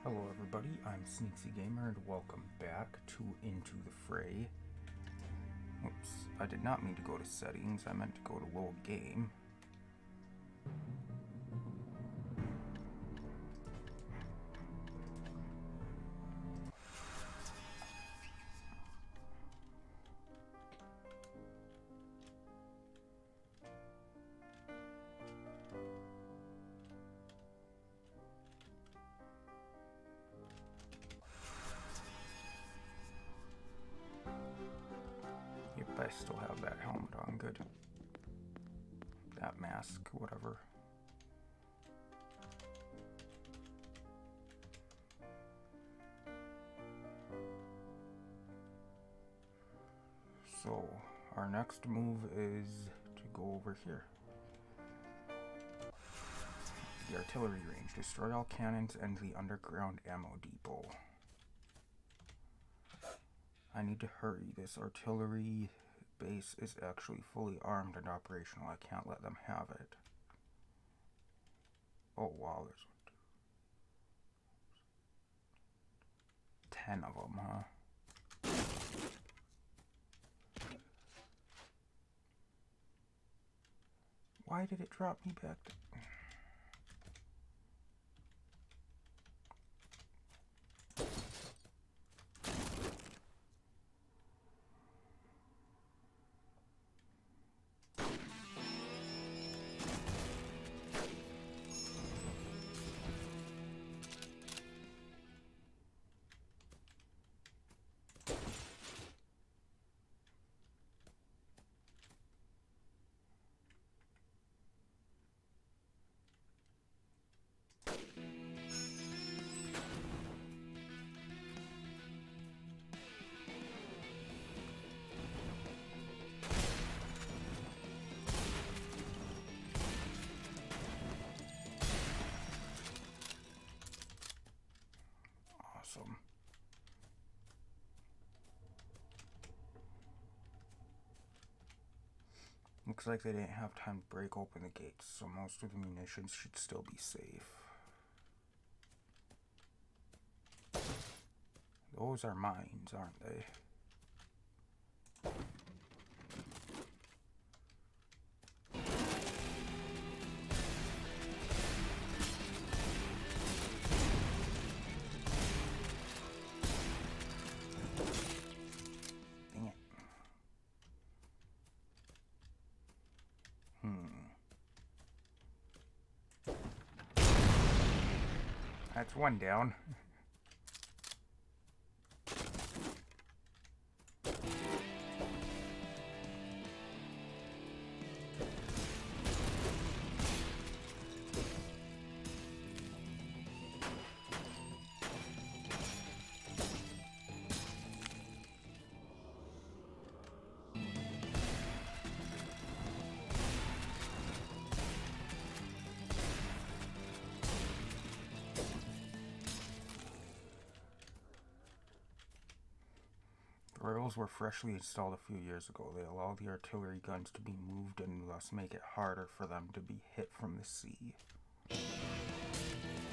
Hello everybody, I'm Sneaksy Gamer and welcome back to Into the Fray. Oops, I did not mean to go to settings, I meant to go to load game. Yep, I still have that helmet on, good. That mask, whatever. So, our next move is to go over here. The artillery range. Destroy all cannons and the underground ammo depot. I need to hurry. This artillery base is actually fully armed and operational. I can't let them have it. Oh wow, there's 10 of them, huh? Why did it drop me back to... Awesome. Looks like they didn't have time to break open the gates, so most of the munitions should still be safe. Those are mines, aren't they? Dang it. That's one down. The rails were freshly installed a few years ago. They allow the artillery guns to be moved and thus make it harder for them to be hit from the sea.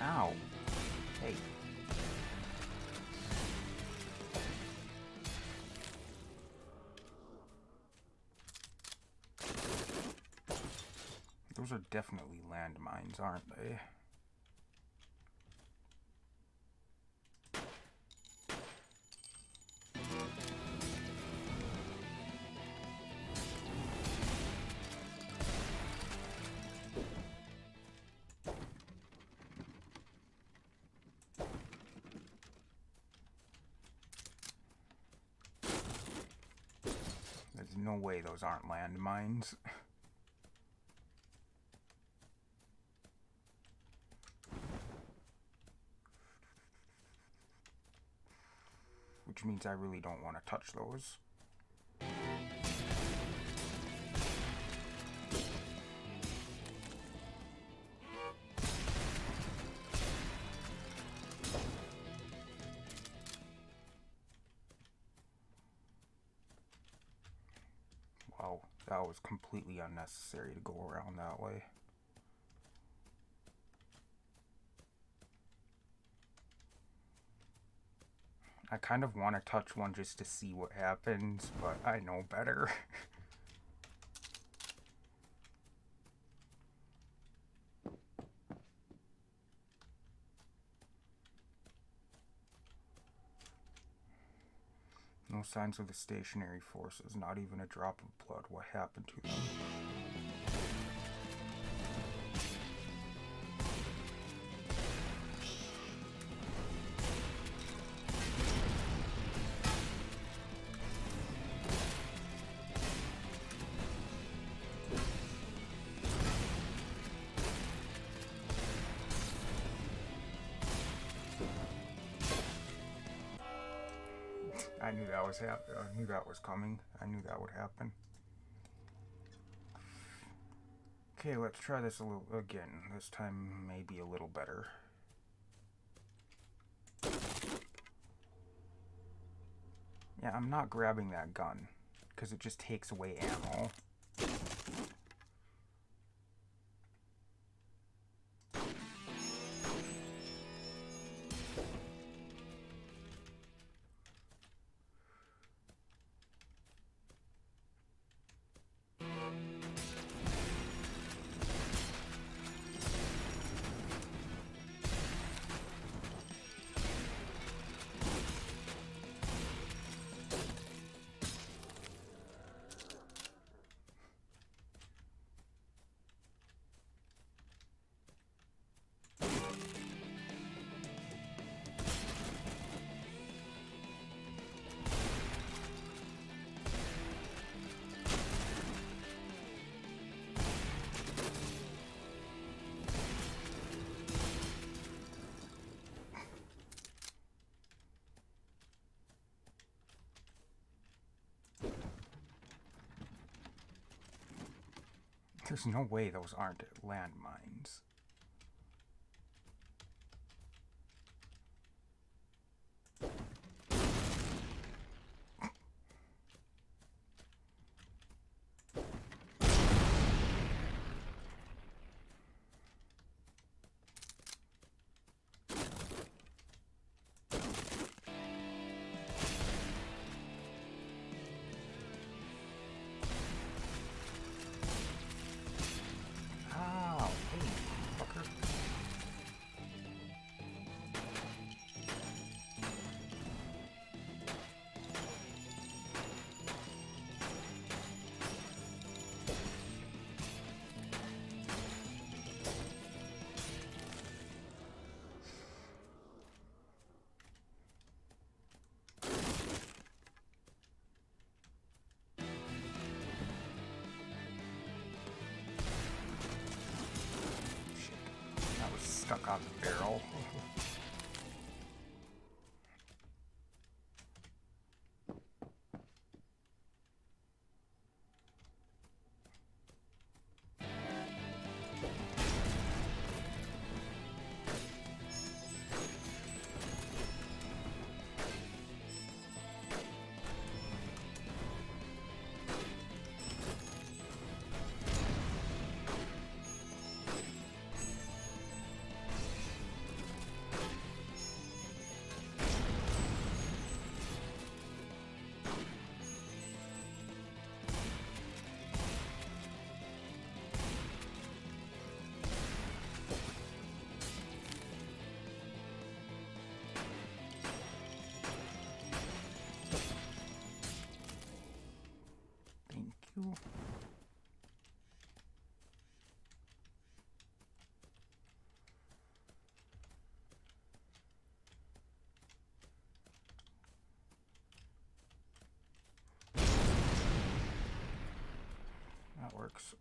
Ow! Hey. Those are definitely landmines, aren't they? There's no way those aren't landmines. Which means I really don't want to touch those. Wow, that was completely unnecessary to go around that way. I kind of want to touch one just to see what happens, but I know better. No signs of the stationary forces, not even a drop of blood. What happened to them? I knew that was I knew that was coming. I knew that would happen. Okay, let's try this a little again. This time maybe a little better. Yeah, I'm not grabbing that gun because it just takes away ammo. There's no way those aren't landmines. Stuck on the barrel. That works.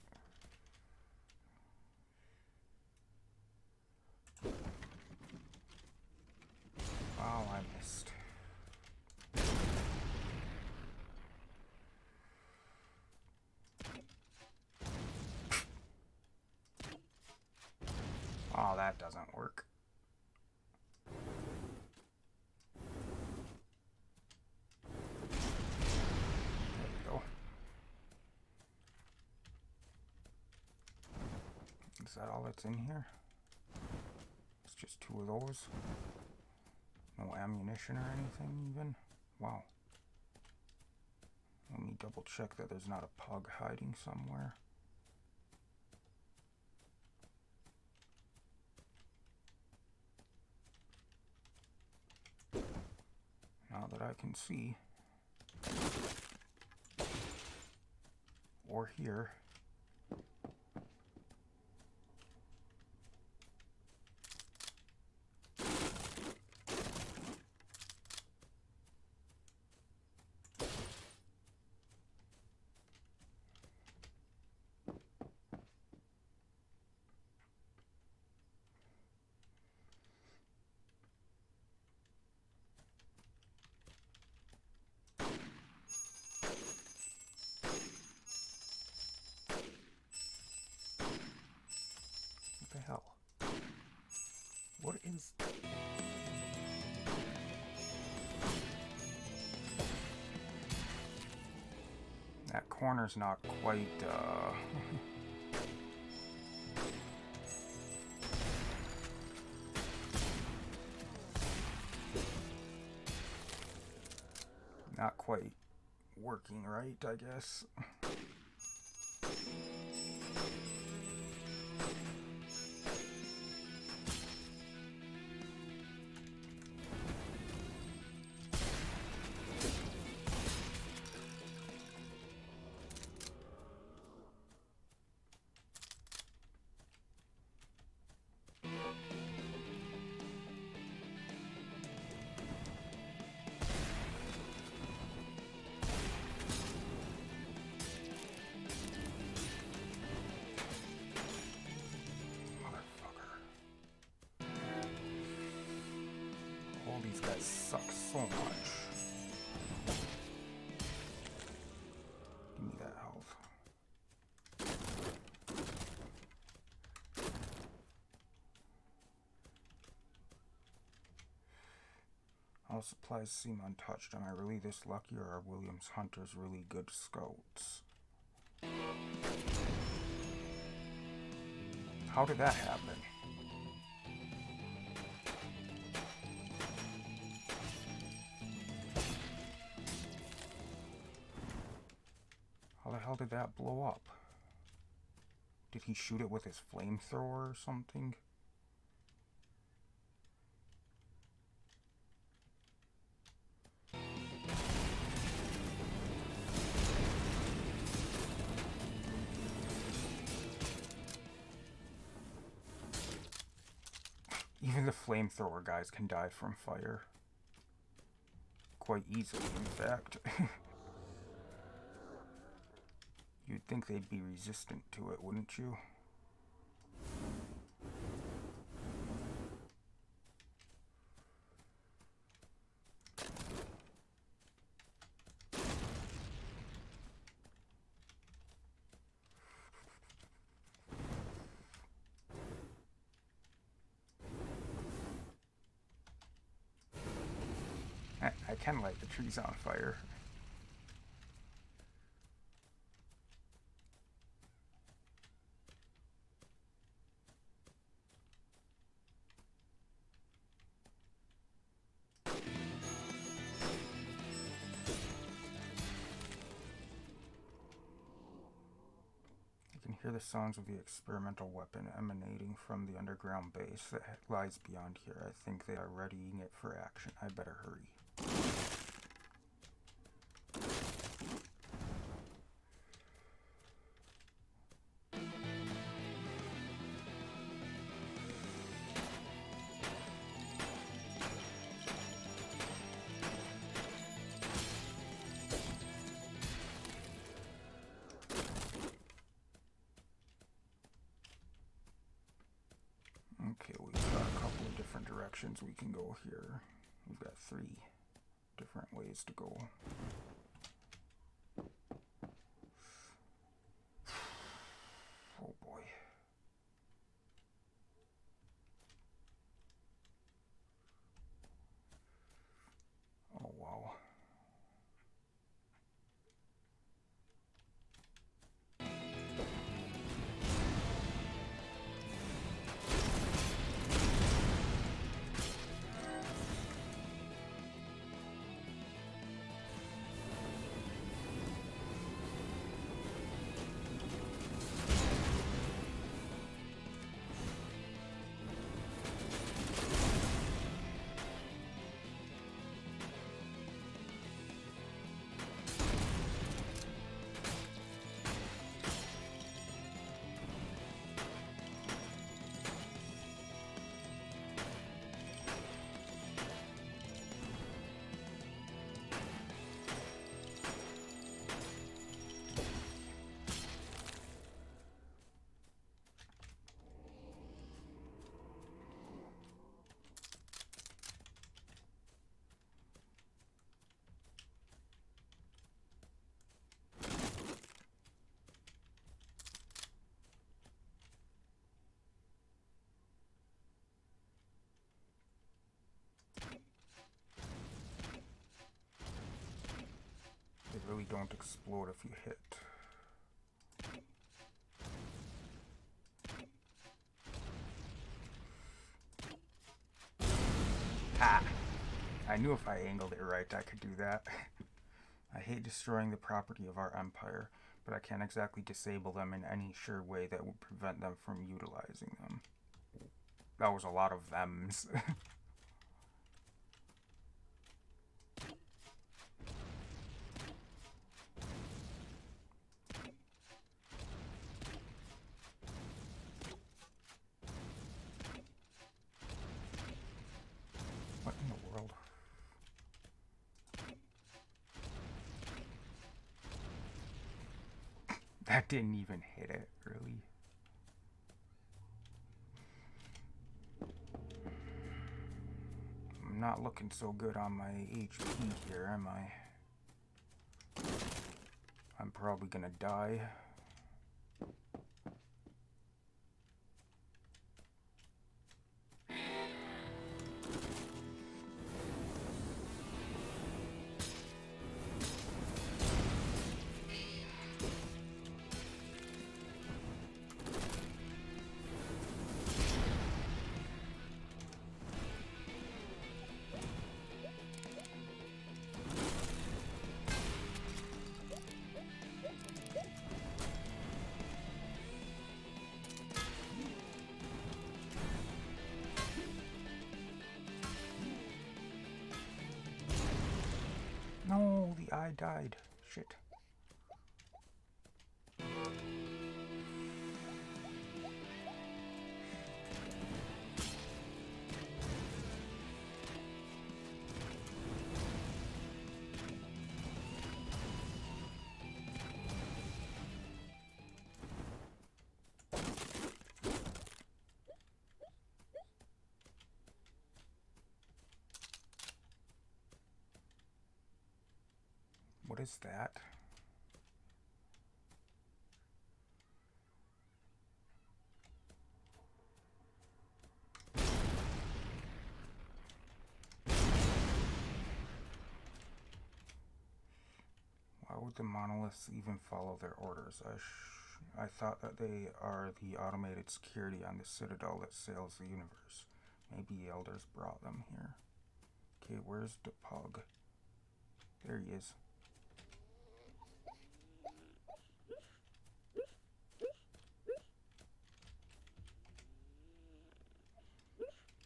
Oh, I missed. Oh, that doesn't work. There we go. Is that all that's in here? It's just two of those. No ammunition or anything even? Wow. Let me double check that there's not a pug hiding somewhere. Now that I can see. Or hear. What the hell? What is... That corner's not quite, not quite working right, I guess. These guys suck so much. Give me that health. All supplies seem untouched. Am I really this lucky, or are William's hunters really good scouts? How did that happen? How the hell did that blow up? Did he shoot it with his flamethrower or something? Even the flamethrower guys can die from fire. Quite easily, in fact. You'd think they'd be resistant to it, wouldn't you? I can light the trees on fire. Hear the sounds of the experimental weapon emanating from the underground base that lies beyond here. I think they are readying it for action. I better hurry. Okay, we've got a couple of different directions we can go here. We've got 3 different ways to go. Oh boy. Oh wow. don't explode if you hit. Ha! I knew if I angled it right I could do that. I hate destroying the property of our empire, but I can't exactly disable them in any sure way that would prevent them from utilizing them. That was a lot of thems. What in the world? That didn't even hit it, really. I'm not looking so good on my HP here, am I? I'm probably gonna die. No, the eye died. Shit. What is that? Why would the monoliths even follow their orders? I thought that they are the automated security on the citadel that sails the universe. Maybe elders brought them here. Okay, where's the pug? There he is.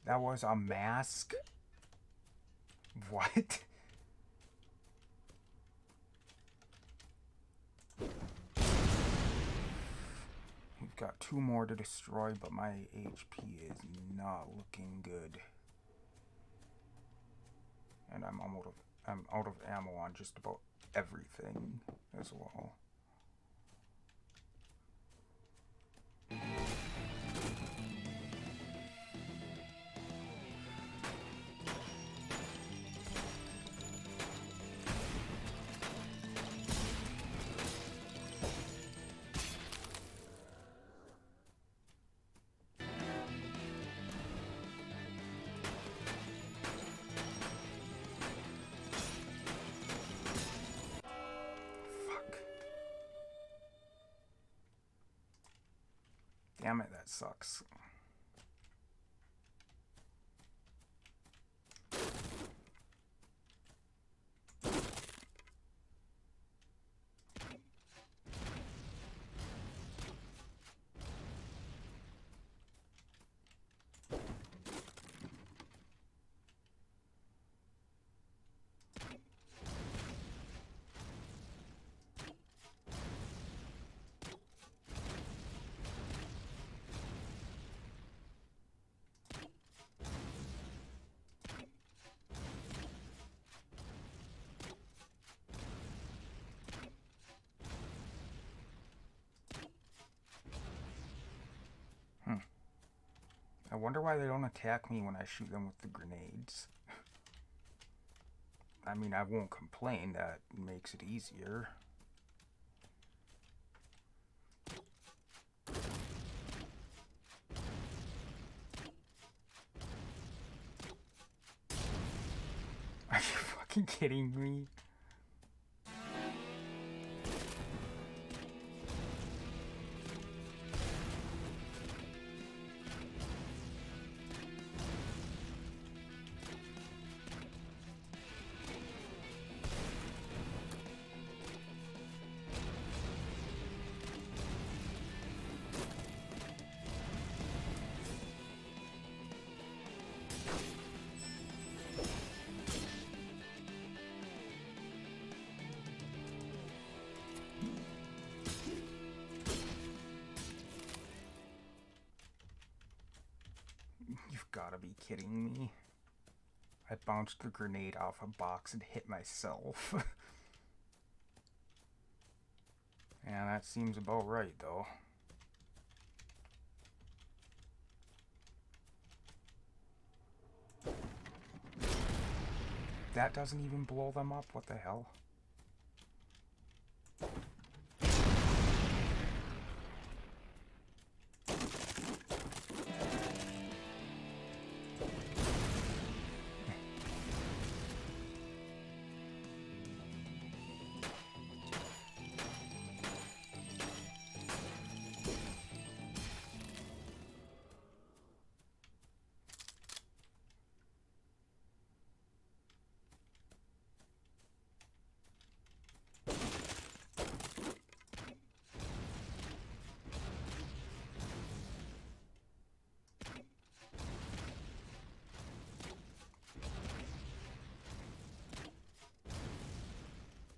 That was a mask? What? We've got 2 more to destroy, but my HP is not looking good. And I'm out of ammo on just about everything as well. Damn it, that sucks. I wonder why they don't attack me when I shoot them with the grenades. I mean, I won't complain, that makes it easier. Are you fucking kidding me? gotta be kidding me. I bounced the grenade off a box and hit myself. Yeah, that seems about right, though. That doesn't even blow them up? What the hell?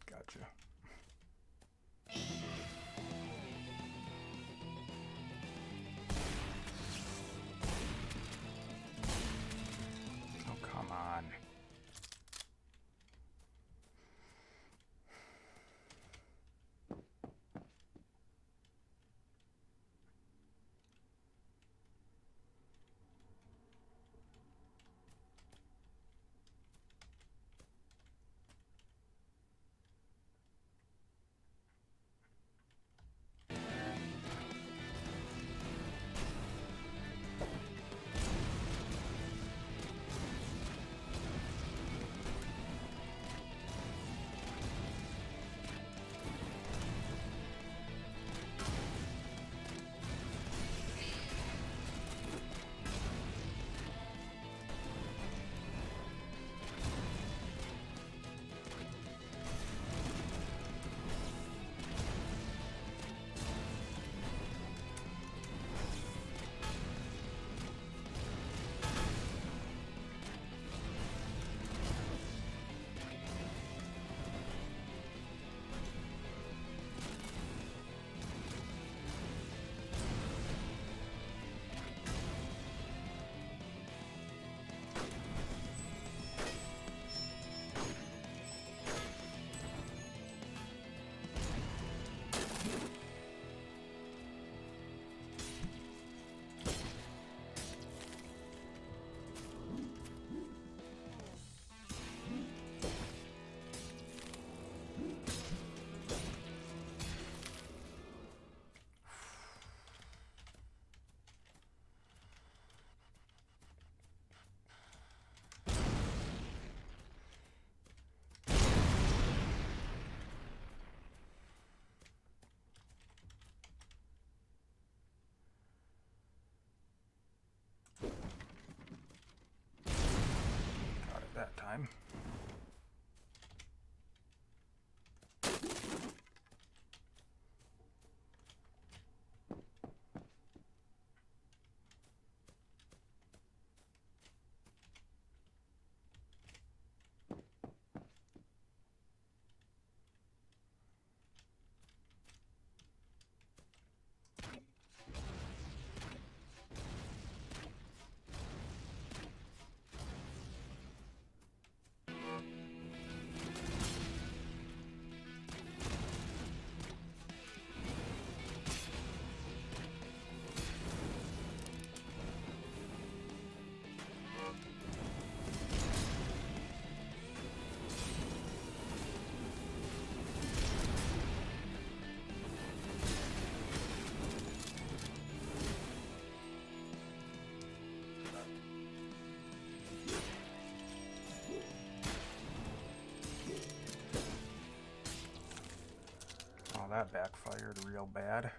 Gotcha. Oh, come on. Got it that time. Oh, that backfired real bad.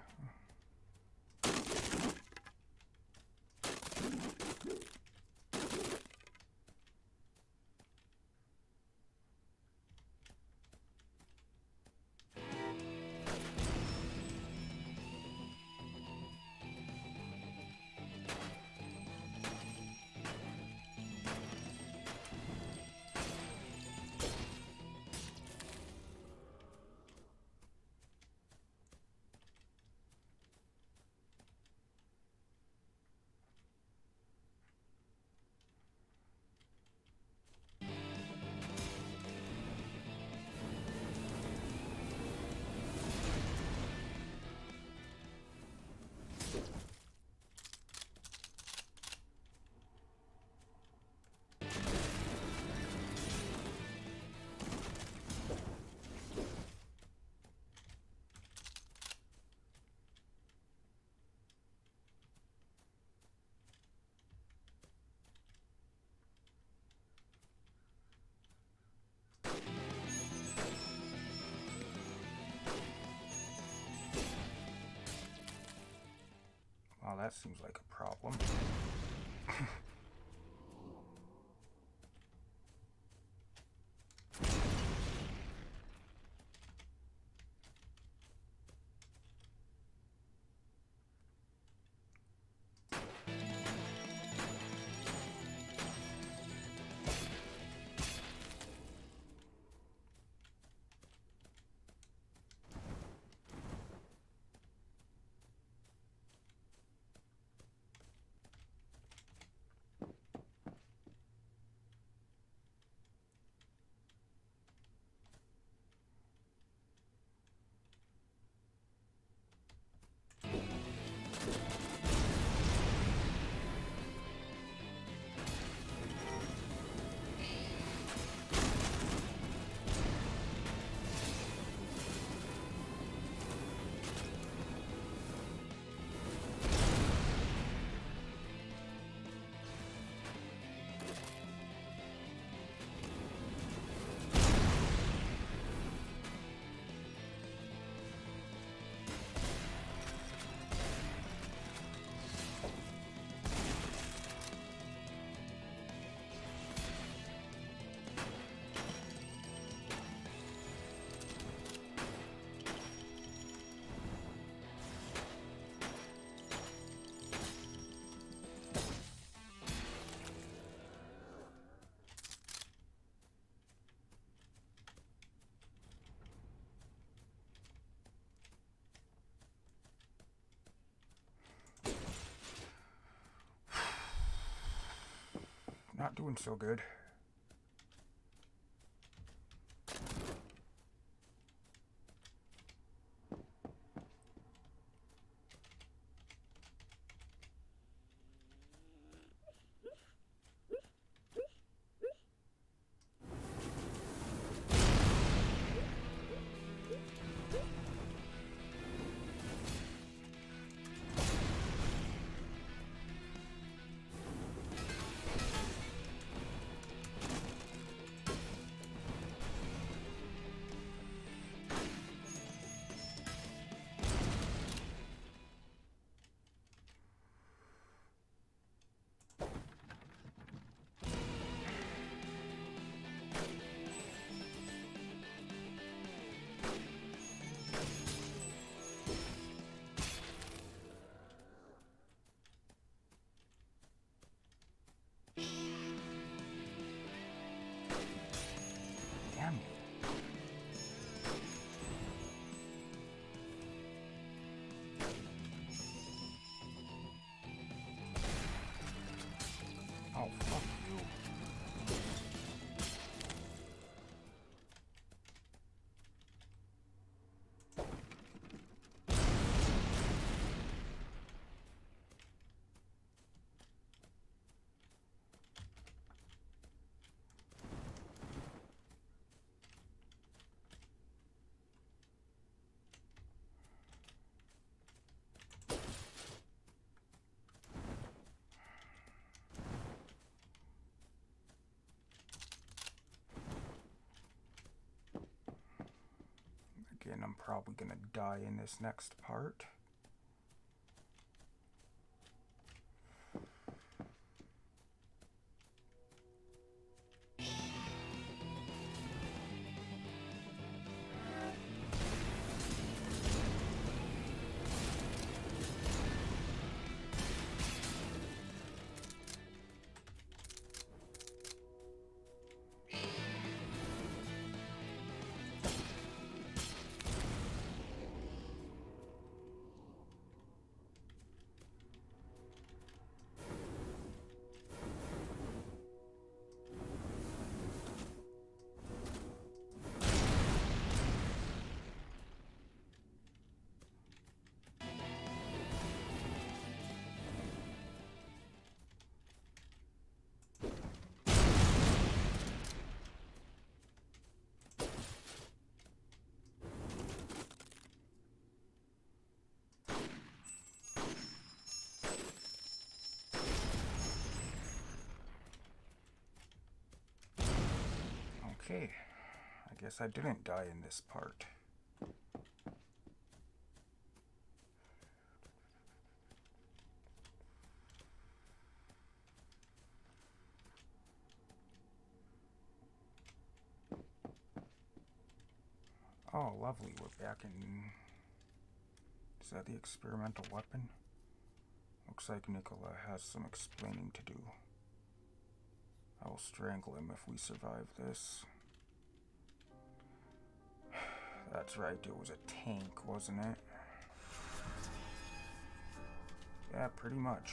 Oh, that seems like a problem. Not doing so good. Damn you. Oh, fuck you. Again, I'm probably gonna die in this next part. Okay, I guess I didn't die in this part. Oh, lovely. We're back in... Is that the experimental weapon? Looks like Nicola has some explaining to do. I will strangle him if we survive this. That's right, it was a tank, wasn't it? Yeah, pretty much.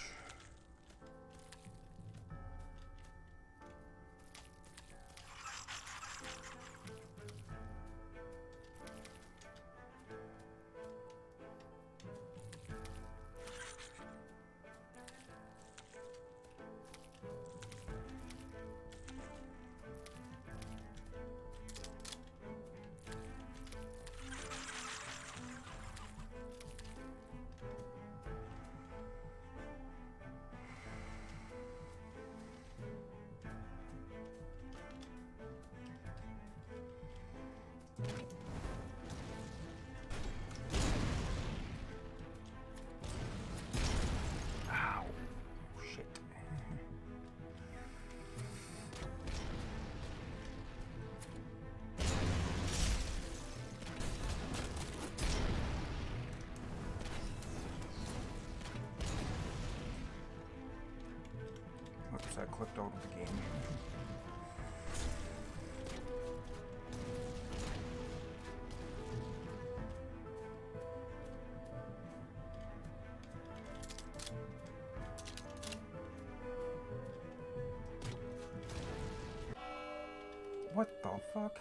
Ow. Shit. Oops, I clicked out of the game. What the fuck?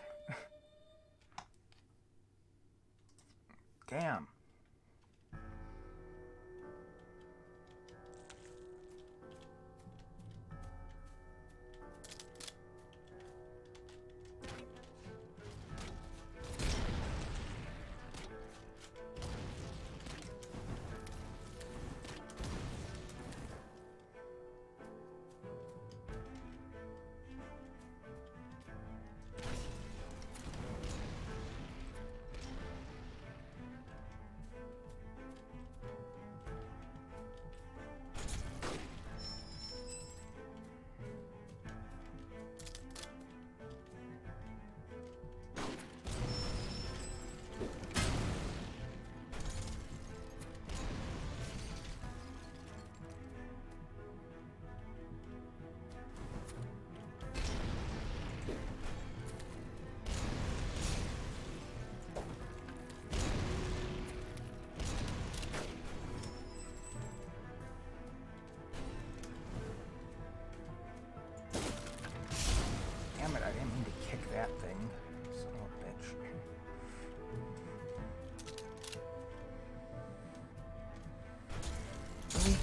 Damn. Damn it, I didn't mean to kick that thing. Son of a bitch. Really?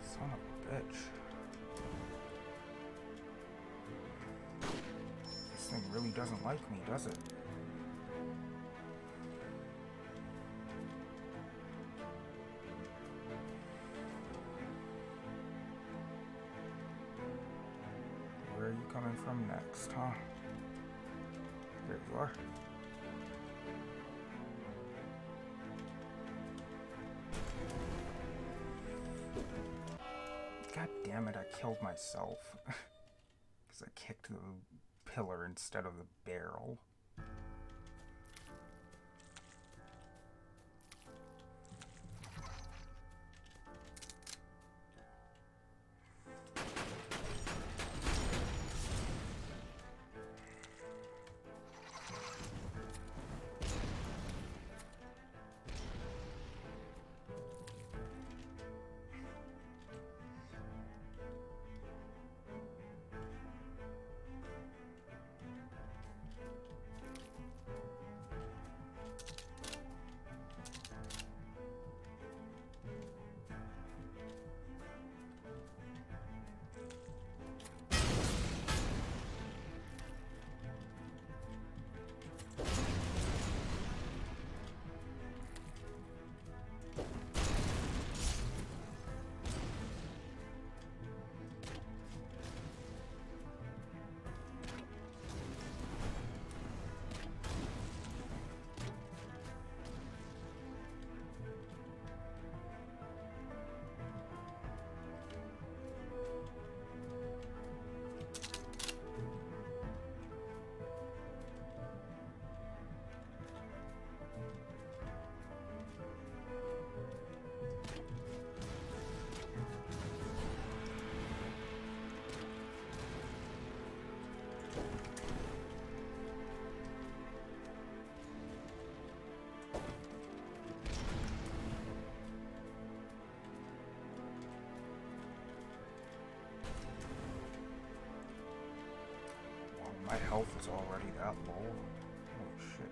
Son of a bitch. This thing really doesn't like me, does it? Where are you coming from next, huh? There you are. God damn it, I killed myself. Because I kicked the pillar instead of the barrel. health is already that low. Holy shit.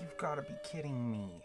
You've got to be kidding me.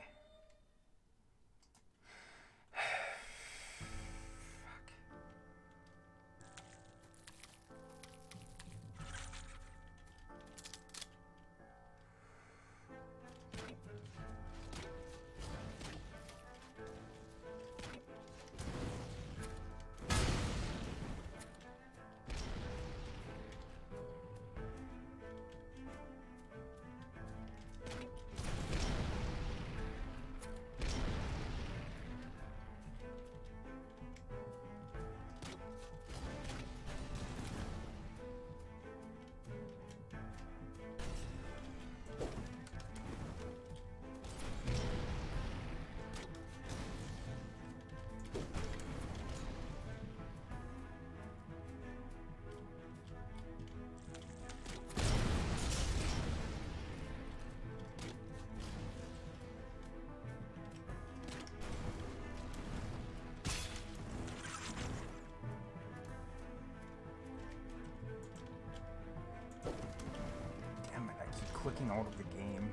Clicking out of the game.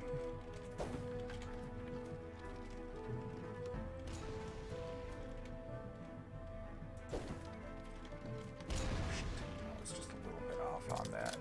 I was just a little bit off on that.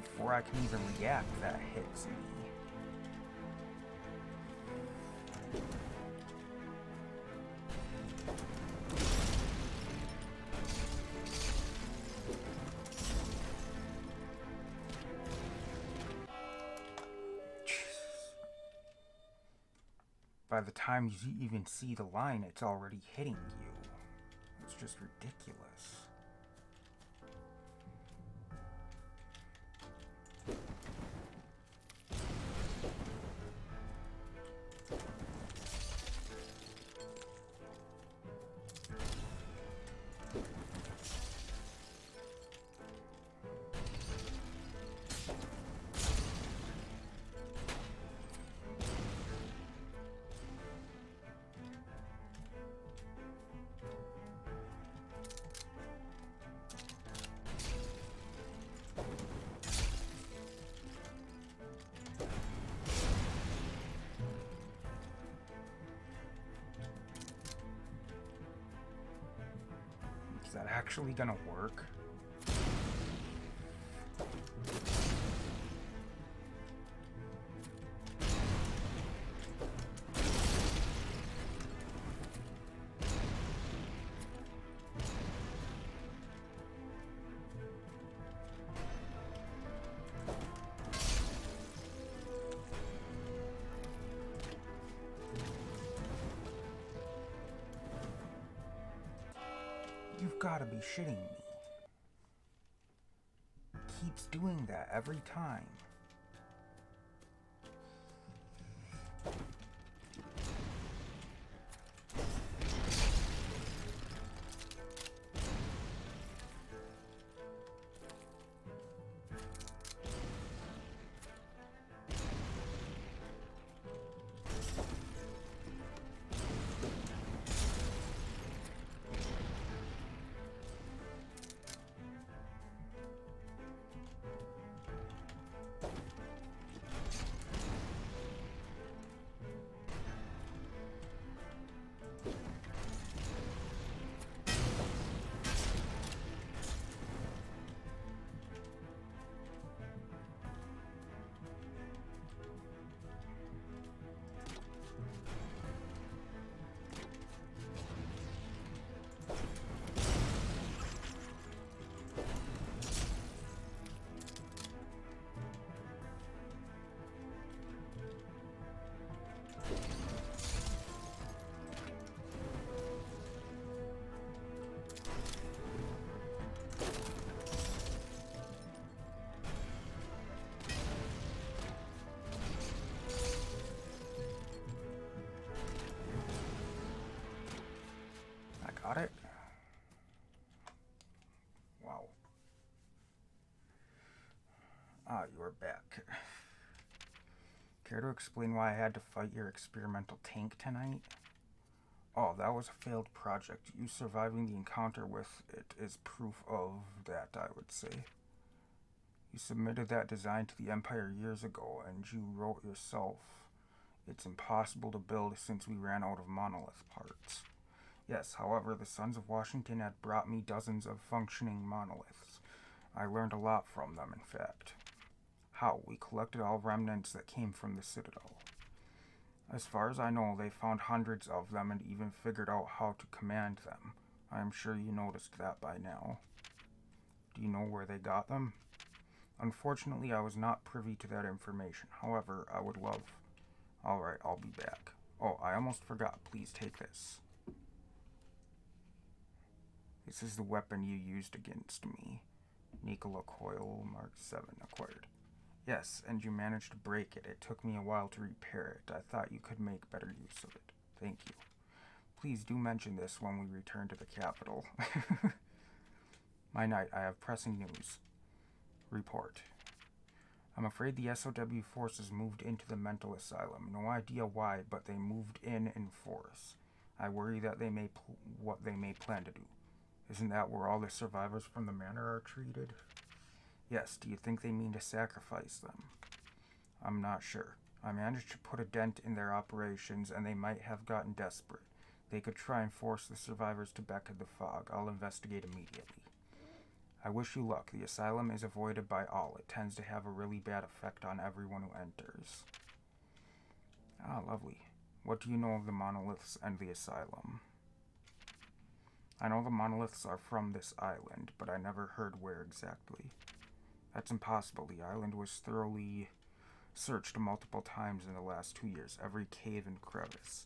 Before I can even react, that hits me. By the time you even see the line, it's already hitting you. It's just ridiculous. Is that actually gonna work? You've got to be shitting me. Keeps doing that every time. Got it? Wow. Ah, you're back. Care to explain why I had to fight your experimental tank tonight? Oh, that was a failed project. You surviving the encounter with it is proof of that, I would say. You submitted that design to the Empire years ago, and you wrote yourself, it's impossible to build since we ran out of monolith parts. Yes, however, the Sons of Washington had brought me dozens of functioning monoliths. I learned a lot from them, in fact. How? We collected all remnants that came from the Citadel. As far as I know, they found hundreds of them and even figured out how to command them. I am sure you noticed that by now. Do you know where they got them? Unfortunately, I was not privy to that information. However, I would love... Alright, I'll be back. Oh, I almost forgot. Please take this. This is the weapon you used against me. Nikola Coil Mark 7 acquired. Yes, and you managed to break it. It took me a while to repair it. I thought you could make better use of it. Thank you. Please do mention this when we return to the capital. My knight, I have pressing news. Report. I'm afraid the SOW forces moved into the mental asylum. No idea why, but they moved in force. I worry that what they may plan to do. Isn't that where all the survivors from the manor are treated? Yes, do you think they mean to sacrifice them? I'm not sure. I managed to put a dent in their operations, and they might have gotten desperate. They could try and force the survivors to beckon the fog. I'll investigate immediately. I wish you luck. The asylum is avoided by all. It tends to have a really bad effect on everyone who enters. Ah, lovely. What do you know of the monoliths and the asylum? I know the monoliths are from this island, but I never heard where exactly. That's impossible. The island was thoroughly searched multiple times in the last 2 years, every cave and crevice.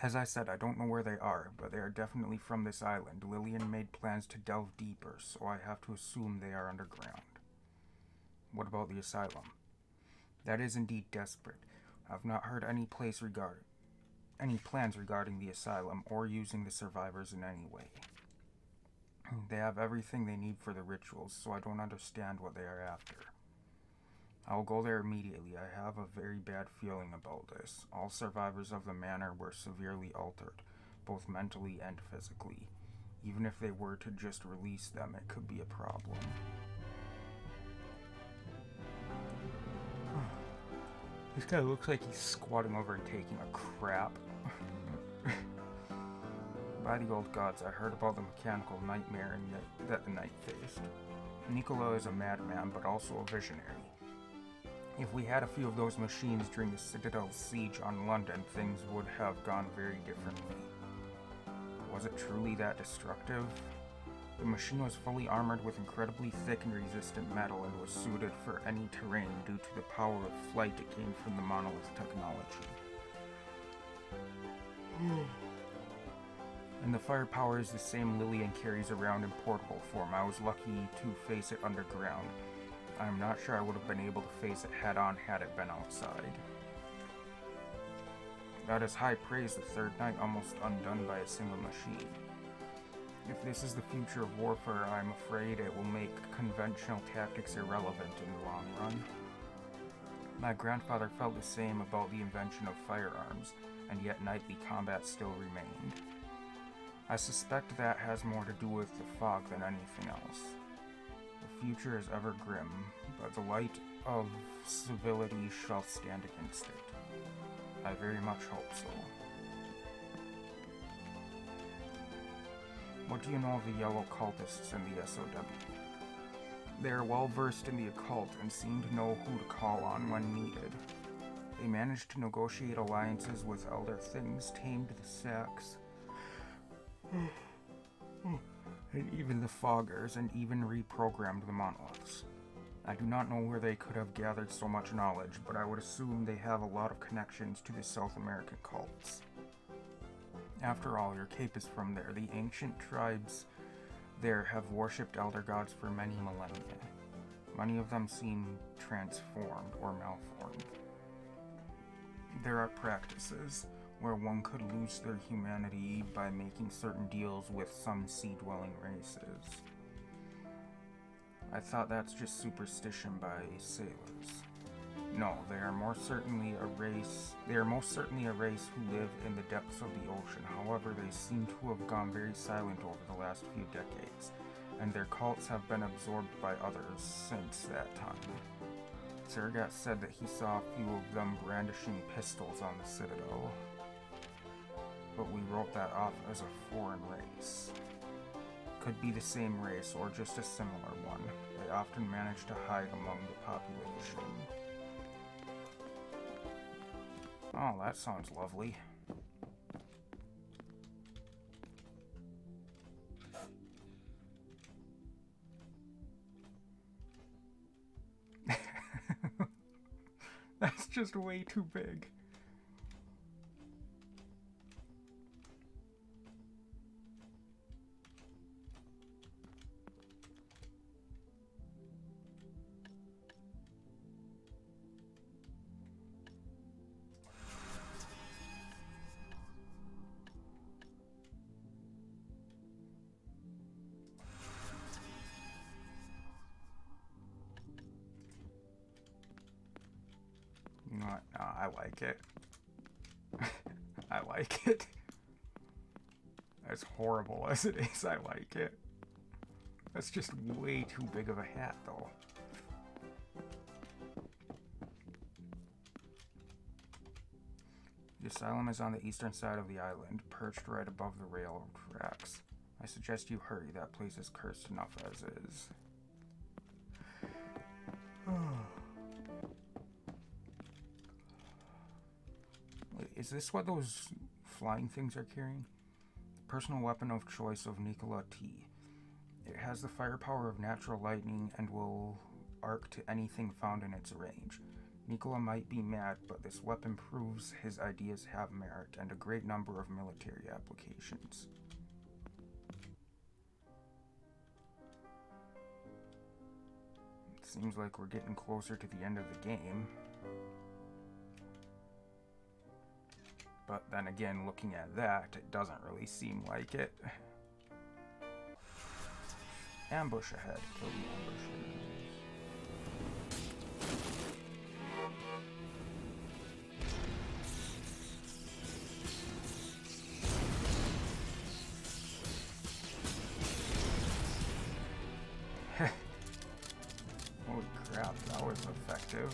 As I said, I don't know where they are, but they are definitely from this island. Lillian made plans to delve deeper, so I have to assume they are underground. What about the asylum? That is indeed desperate. I've not heard any plans regarding the asylum or using the survivors in any way. They have everything they need for the rituals, so I don't understand what they are after. I will go there immediately. I have a very bad feeling about this. All survivors of the manor were severely altered, both mentally and physically. Even if they were to just release them, it could be a problem. This guy looks like he's squatting over and taking a crap. By the old gods, I heard about the mechanical nightmare that the knight faced. Nikola is a madman, but also a visionary. If we had a few of those machines during the Citadel's siege on London, things would have gone very differently. Was it truly that destructive? The machine was fully armored with incredibly thick and resistant metal and was suited for any terrain due to the power of flight it gained from the monolith technology. And the firepower is the same Lillian carries around in portable form. I was lucky to face it underground. I'm not sure I would have been able to face it head-on had it been outside. That is high praise, the third night almost undone by a single machine. If this is the future of warfare, I'm afraid it will make conventional tactics irrelevant in the long run. My grandfather felt the same about the invention of firearms, and yet nightly combat still remained. I suspect that has more to do with the fog than anything else. The future is ever grim, but the light of civility shall stand against it. I very much hope so. What do you know of the yellow cultists and the SOW? They are well versed in the occult and seem to know who to call on when needed. They managed to negotiate alliances with elder things, tamed the Sacks, and even the Foggers, and even reprogrammed the monoliths. I do not know where they could have gathered so much knowledge, but I would assume they have a lot of connections to the South American cults. After all, your cape is from there. The ancient tribes there have worshipped elder gods for many millennia. Many of them seem transformed or malformed. There are practices where one could lose their humanity by making certain deals with some sea-dwelling races. I thought that's just superstition by sailors. No, they are most certainly a race who live in the depths of the ocean. However, they seem to have gone very silent over the last few decades, and their cults have been absorbed by others since that time. Sergat said that he saw a few of them brandishing pistols on the Citadel, but we wrote that off as a foreign race. Could be the same race or just a similar one. They often manage to hide among the population. Oh, that sounds lovely. That's just way too big. You know what? No, I like it. I like it. As horrible as it is, I like it. That's just way too big of a hat, though. The asylum is on the eastern side of the island, perched right above the railroad tracks. I suggest you hurry. That place is cursed enough as is. Is this what those flying things are carrying? Personal weapon of choice of Nikola T. It has the firepower of natural lightning and will arc to anything found in its range. Nikola might be mad, but this weapon proves his ideas have merit and a great number of military applications. It seems like we're getting closer to the end of the game. But then again, looking at that, it doesn't really seem like it. Ambush ahead. Kill the ambushers. Holy crap, that was effective.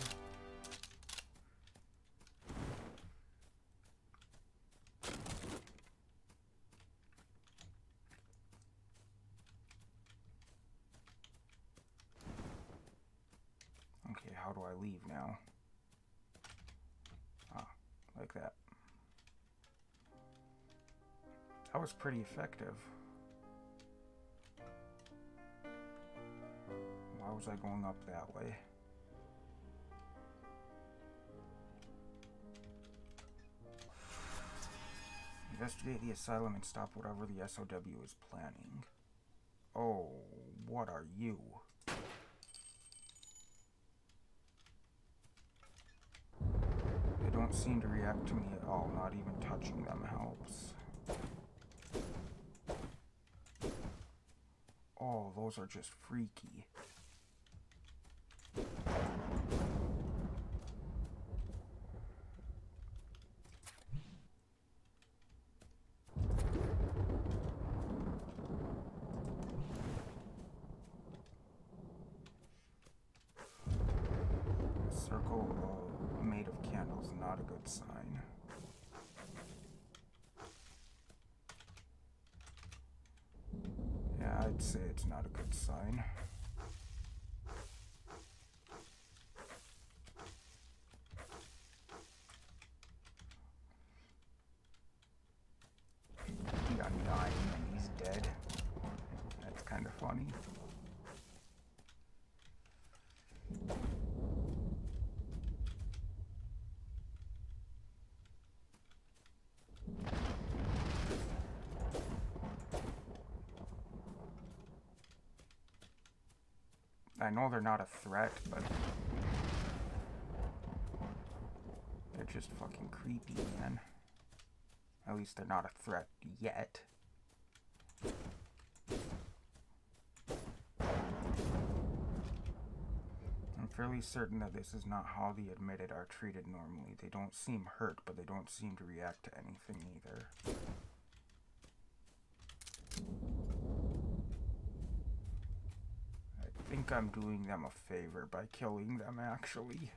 Okay, how do I leave now? Ah, like that. That was pretty effective. Why was I going up that way? Investigate the asylum and stop whatever the SOW is planning. Oh, what are you? They don't seem to react to me at all. Not even touching them helps. Oh, those are just freaky. Circle made of candles, not a good sign. Yeah, I'd say it's not a good sign. He got 9 and he's dead. That's kind of funny. I know they're not a threat, but they're just fucking creepy, man. At least they're not a threat yet. I'm fairly certain that this is not how the admitted are treated normally. They don't seem hurt, but they don't seem to react to anything either. I think I'm doing them a favor by killing them, actually.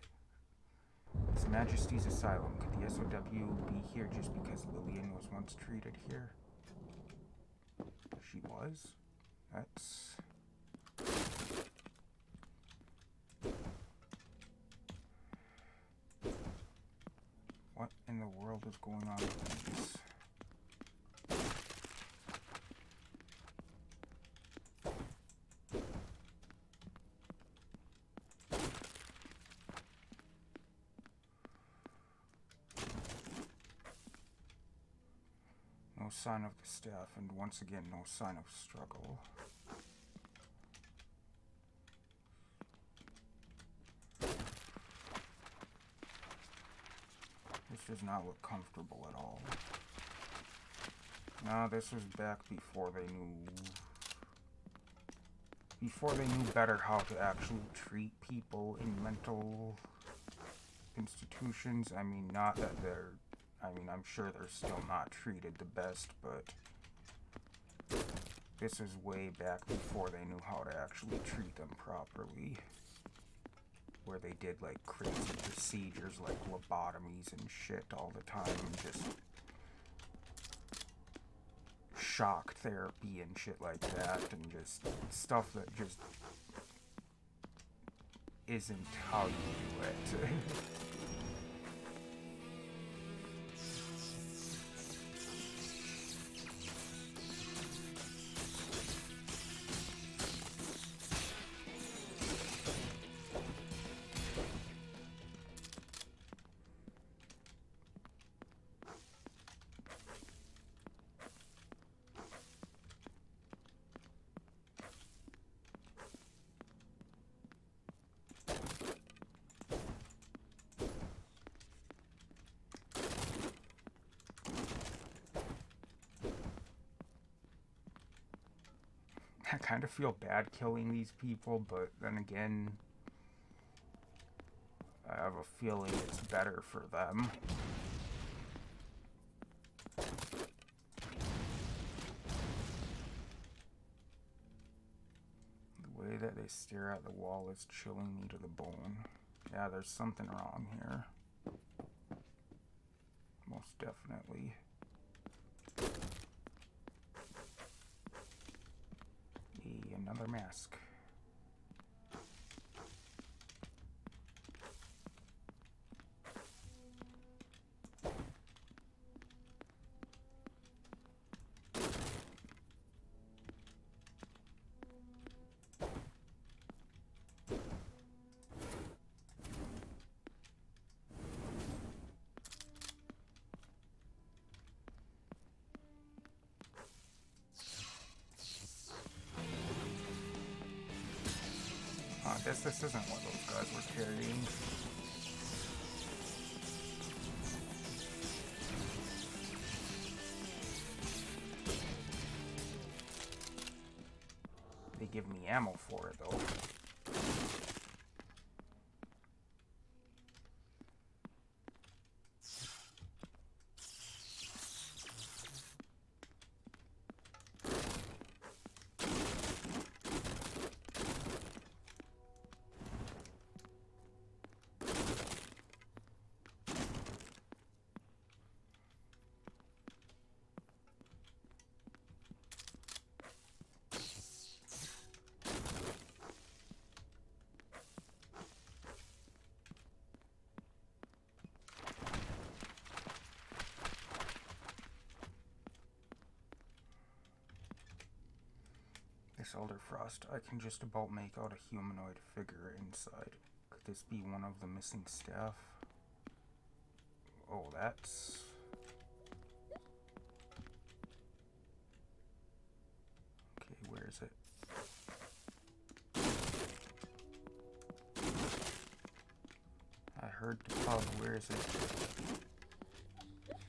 His Majesty's Asylum. Could the SOW be here just because Lillian was once treated here? She was? That's... What in the world is going on with these? No sign of the staff, and once again, no sign of struggle. This does not look comfortable at all. No, this was back before they knew better how to actually treat people in mental institutions. I mean, not that I'm sure they're still not treated the best, but this is way back before they knew how to actually treat them properly. Where they did like crazy procedures like lobotomies and shit all the time, and just shock therapy and shit like that, and just stuff that just isn't how you do it. I kind of feel bad killing these people, but then again, I have a feeling it's better for them. The way that they stare at the wall is chilling me to the bone. Yeah, there's something wrong here. Most definitely. Another mask. guess this isn't what those guys were carrying. They give me ammo for it, though. This Elder Frost, I can just about make out a humanoid figure inside. Could this be one of the missing staff? Oh, that's... Okay, where is it? I heard the pub, where is it?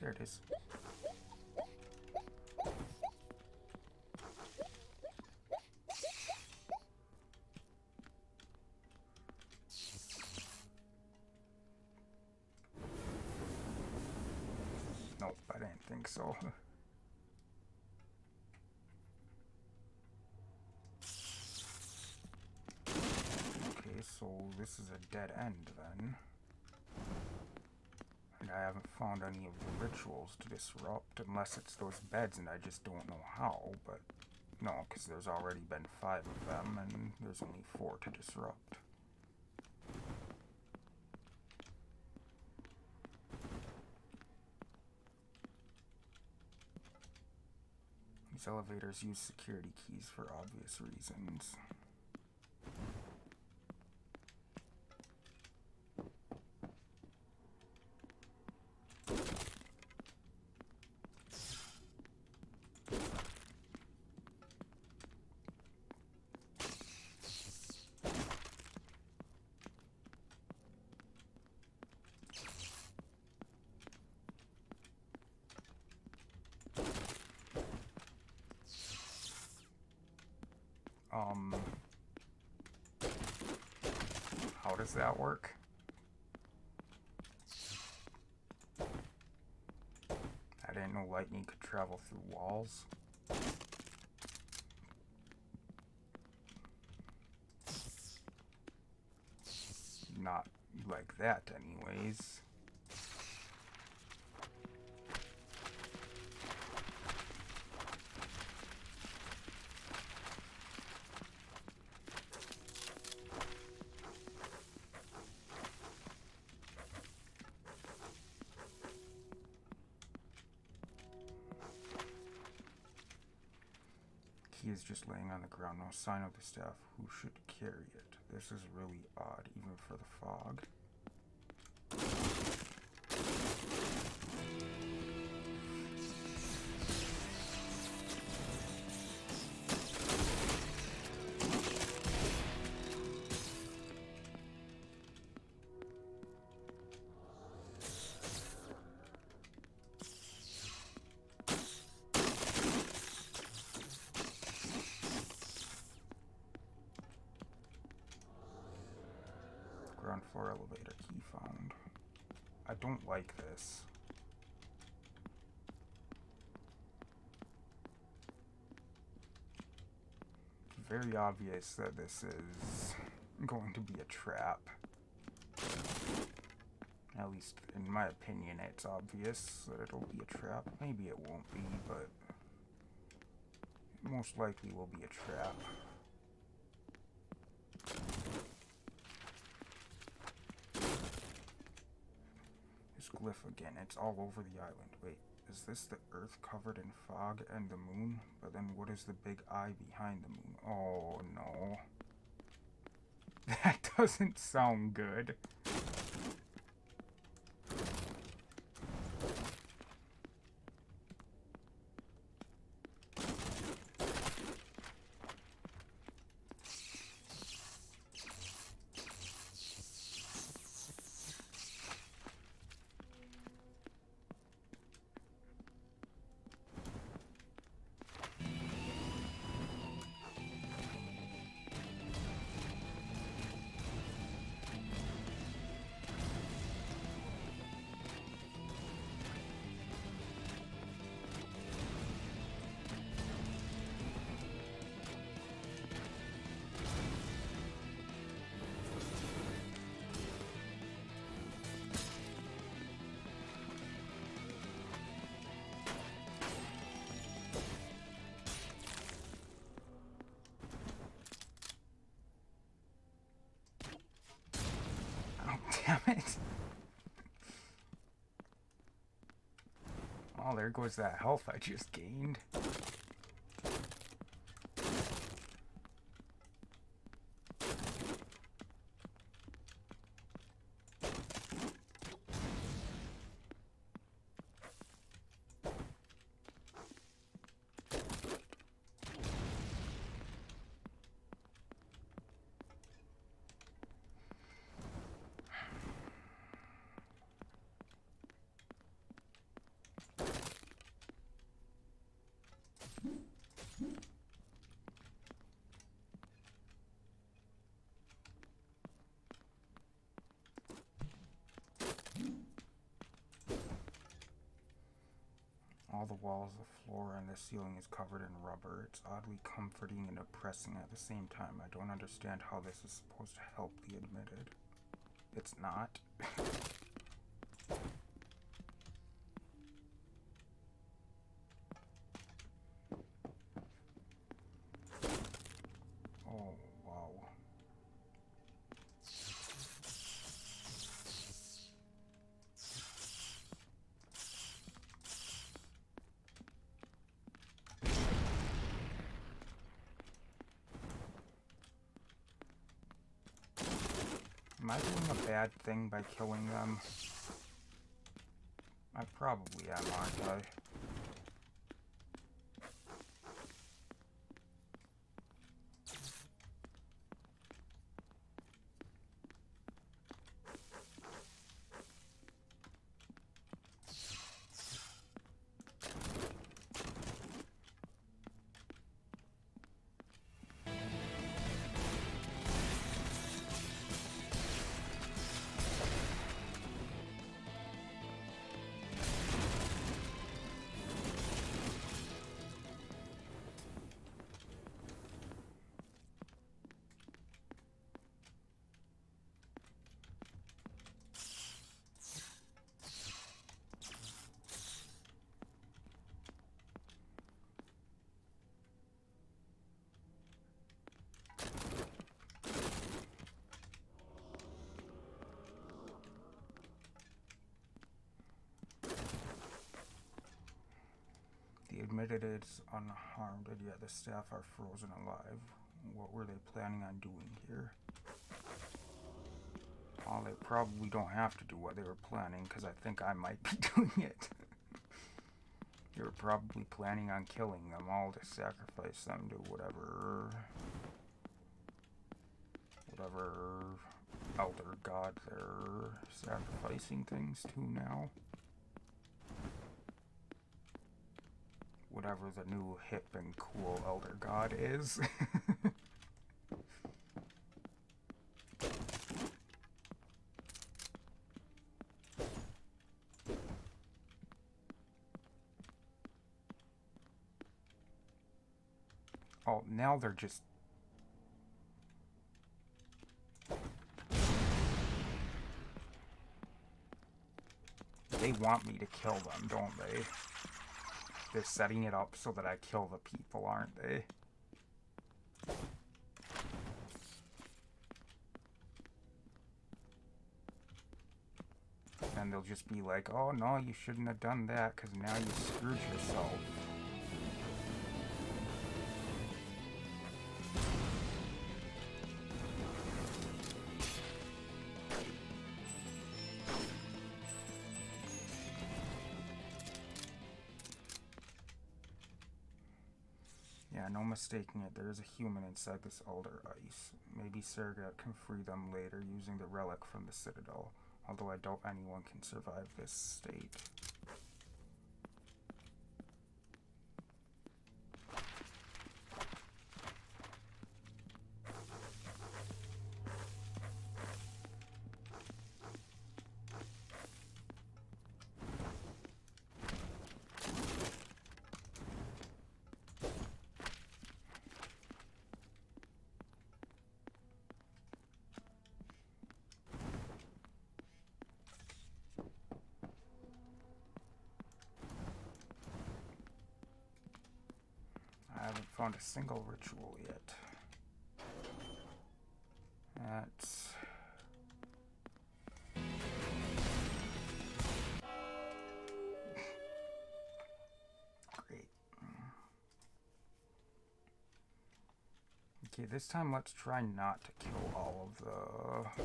There it is. Nope, I didn't think so. Okay, so this is a dead end then. And I haven't found any of the rituals to disrupt, unless it's those beds and I just don't know how, but no, because there's already been 5 of them and there's only 4 to disrupt. These elevators use security keys for obvious reasons. How does that work? I didn't know lightning could travel through walls. Not like that, anyways. Key is just laying on the ground, no sign of the staff. Who should carry it? This is really odd, even for the fog. Ground floor elevator key found. I don't like this. It's very obvious that this is going to be a trap. At least in my opinion, it's obvious that it'll be a trap. Maybe it won't be, but it most likely will be a trap. Glyph again, it's all over the island. Wait, is this the earth covered in fog and the moon? But then what is the big eye behind the moon? Oh no. That doesn't sound good. Oh, there goes that health I just gained. All the walls, the floor, and the ceiling is covered in rubber. It's oddly comforting and oppressing at the same time. I don't understand how this is supposed to help the admitted. It's not. Oh, wow. Am I doing a bad thing by killing them? I probably am, aren't I? Admitted it's unharmed, and yet the staff are frozen alive. What were they planning on doing here? Well, they probably don't have to do what they were planning, because I think I might be doing it. They were probably planning on killing them all to sacrifice them to whatever elder god they're sacrificing things to now. Whatever the new hip and cool elder god is. Oh, now they're just... They want me to kill them, don't they? They're setting it up so that I kill the people, aren't they? And they'll just be like, oh no, you shouldn't have done that because now you screwed yourself. Yeah, no mistaking it. There is a human inside this elder ice. Maybe Sergat can free them later using the relic from the Citadel, although I doubt anyone can survive this state. I haven't found a single ritual yet. That's... Okay, this time let's try not to kill all of the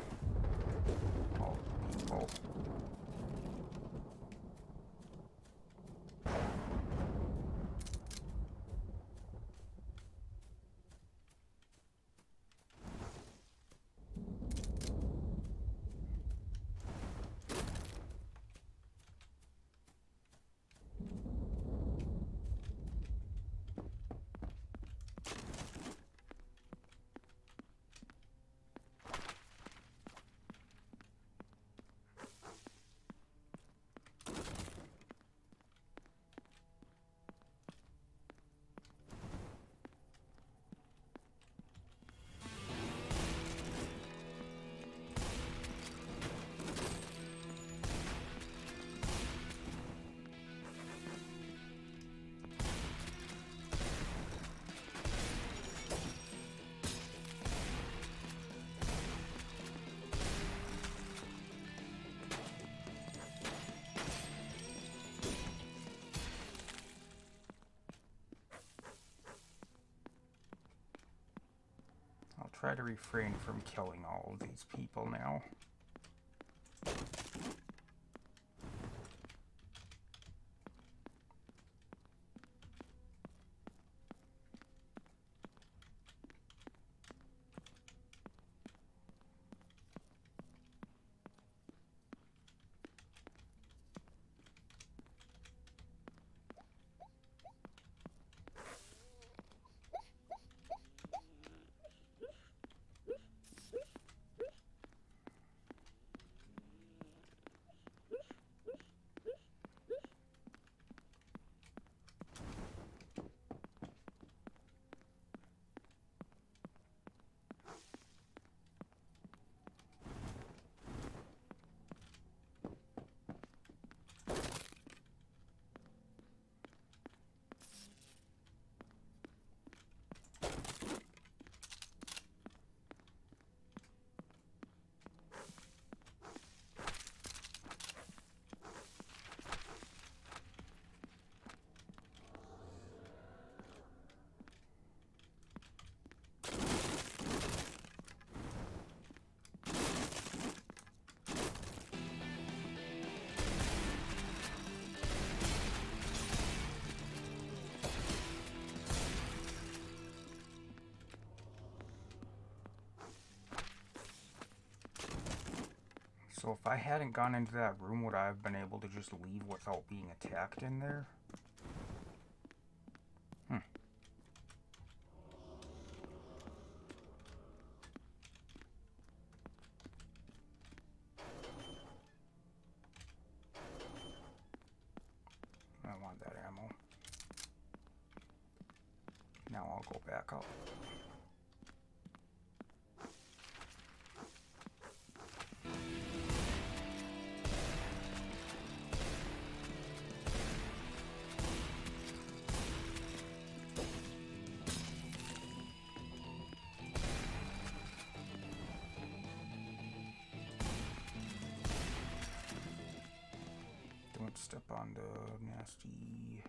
people. I'll try to refrain from killing all of these people now. So if I hadn't gone into that room, would I have been able to just leave without being attacked in there? I want that ammo. Now I'll go back up. Don't step on the nasty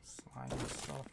slime stuff.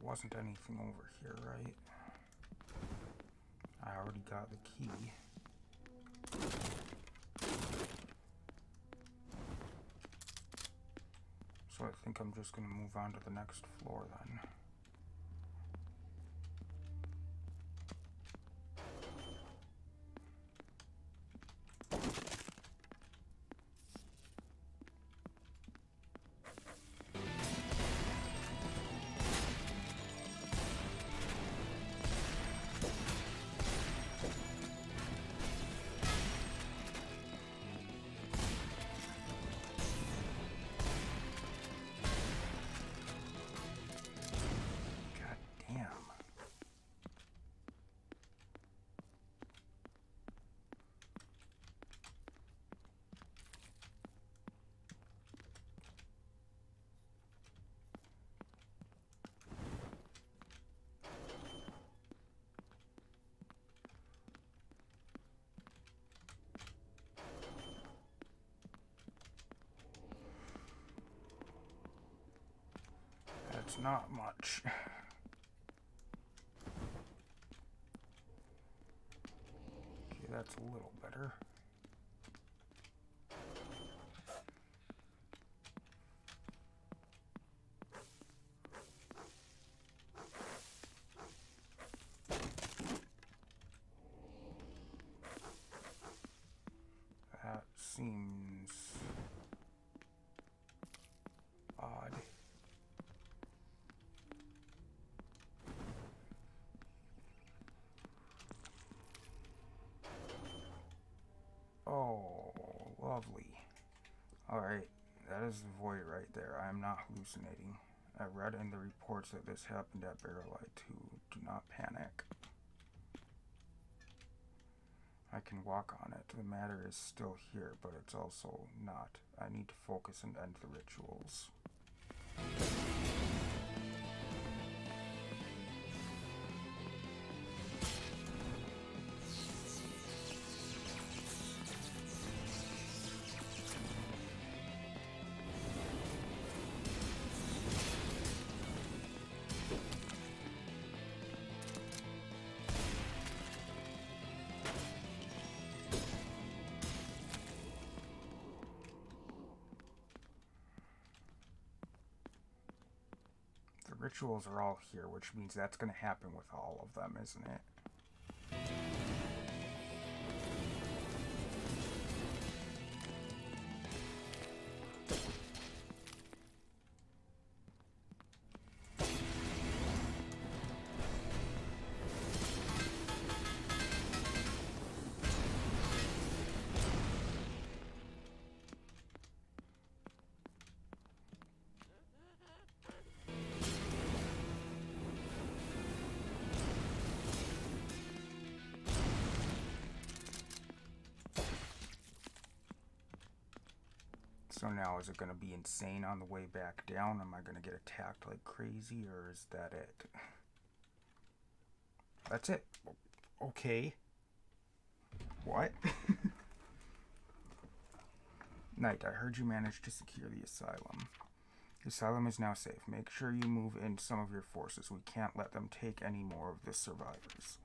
Wasn't anything over here, right? I already got the key. So I think I'm just gonna move on to the next floor then. That's not much. Okay, that's a little better. That seems odd. Oh, lovely. Alright, that is the void right there. I am not hallucinating. I read in the reports that this happened at Barrelite 2. Do not panic. I can walk on it. The matter is still here, but it's also not. I need to focus and end the rituals. Rituals are all here, which means that's going to happen with all of them, isn't it? So now, is it going to be insane on the way back down? Am I going to get attacked like crazy, or is that it? That's it. Okay. What? Knight, I heard you managed to secure the asylum. The asylum is now safe. Make sure you move in some of your forces. We can't let them take any more of the survivors.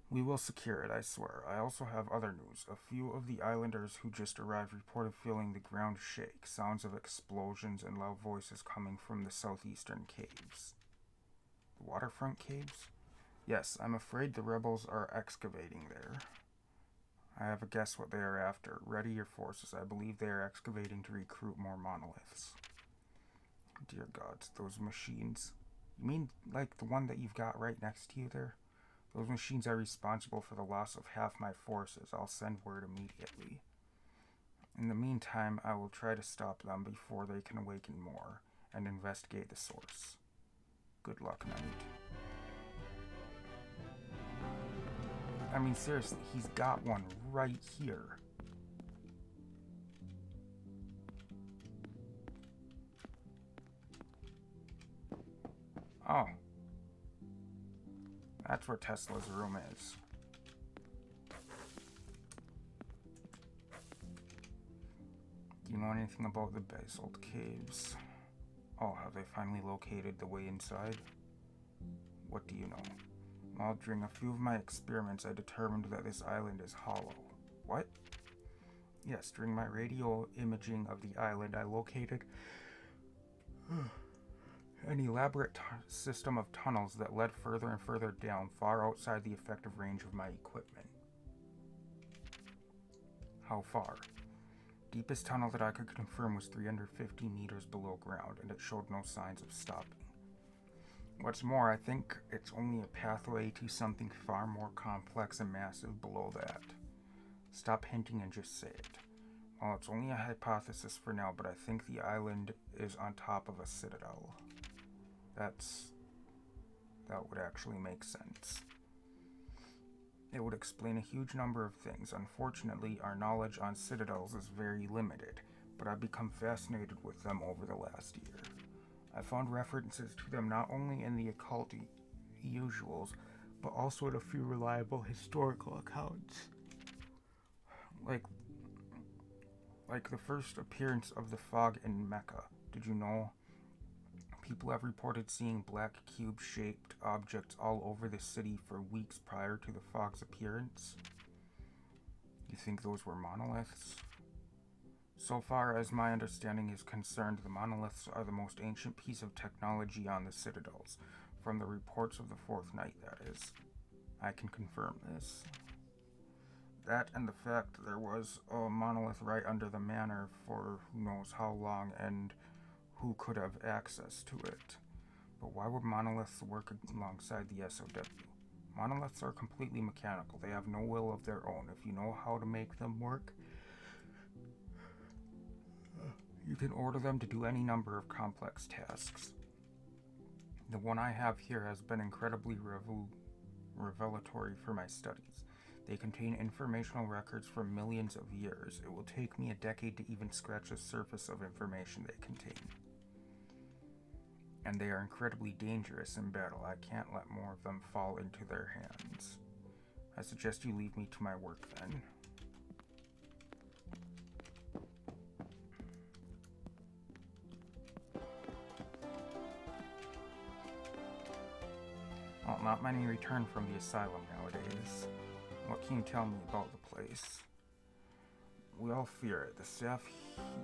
We will secure it, I swear. I also have other news. A few of the islanders who just arrived reported feeling the ground shake, sounds of explosions and loud voices coming from the southeastern caves. The waterfront caves? Yes, I'm afraid the rebels are excavating there. I have a guess what they are after. Ready your forces. I believe they are excavating to recruit more monoliths. Dear gods, those machines. You mean like the one that you've got right next to you there? Those machines are responsible for the loss of half my forces. I'll send word immediately. In the meantime, I will try to stop them before they can awaken more and investigate the source. Good luck, Knight. I mean, seriously, he's got one right here. Oh. That's where Tesla's room is. Do you know anything about the basalt caves? Oh, have they finally located the way inside? What do you know? Well, during a few of my experiments, I determined that this island is hollow. What? Yes, during my radio imaging of the island, I located an elaborate system of tunnels that led further and further down, far outside the effective range of my equipment. How far? Deepest tunnel that I could confirm was 350 meters below ground, and it showed no signs of stopping. What's more, I think it's only a pathway to something far more complex and massive below that. Stop hinting and just say it. Well, it's only a hypothesis for now, but I think the island is on top of a citadel. That would actually make sense. It would explain a huge number of things. Unfortunately, our knowledge on citadels is very limited, but I've become fascinated with them over the last year. I found references to them not only in the occult usuals, but also in a few reliable historical accounts. Like the first appearance of the fog in Mecca. Did you know? People have reported seeing black cube-shaped objects all over the city for weeks prior to the fog's appearance. You think those were monoliths? So far as my understanding is concerned, the monoliths are the most ancient piece of technology on the citadels, from the reports of the Fourth Night, that is. I can confirm this. That and the fact there was a monolith right under the manor for who knows how long and who could have access to it. But why would monoliths work alongside the SOW? Monoliths are completely mechanical. They have no will of their own. If you know how to make them work, you can order them to do any number of complex tasks. The one I have here has been incredibly revelatory for my studies. They contain informational records from millions of years. It will take me a decade to even scratch the surface of information they contain. And they are incredibly dangerous in battle. I can't let more of them fall into their hands. I suggest you leave me to my work then. Well, not many return from the asylum nowadays. What can you tell me about the place? We all fear it. The staff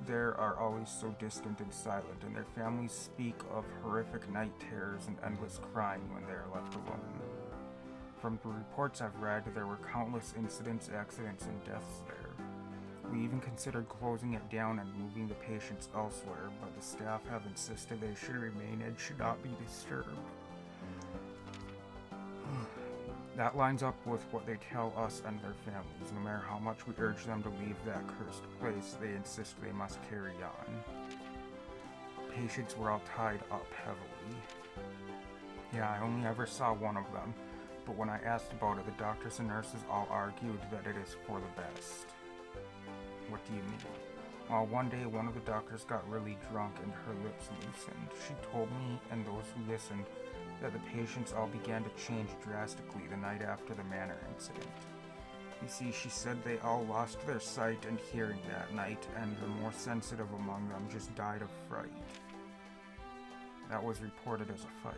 there are always so distant and silent, and their families speak of horrific night terrors and endless crying when they are left alone. From the reports I've read, there were countless incidents, accidents, and deaths there. We even considered closing it down and moving the patients elsewhere, but the staff have insisted they should remain and should not be disturbed. That lines up with what they tell us and their families. No matter how much we urge them to leave that cursed place, they insist they must carry on. Patients were all tied up heavily. Yeah, I only ever saw one of them, but when I asked about it, the doctors and nurses all argued that it is for the best. What do you mean? Well, one day one of the doctors got really drunk and her lips loosened. She told me and those who listened that the patients all began to change drastically the night after the manor incident. You see, she said they all lost their sight and hearing that night, and the more sensitive among them just died of fright. That was reported as a fire.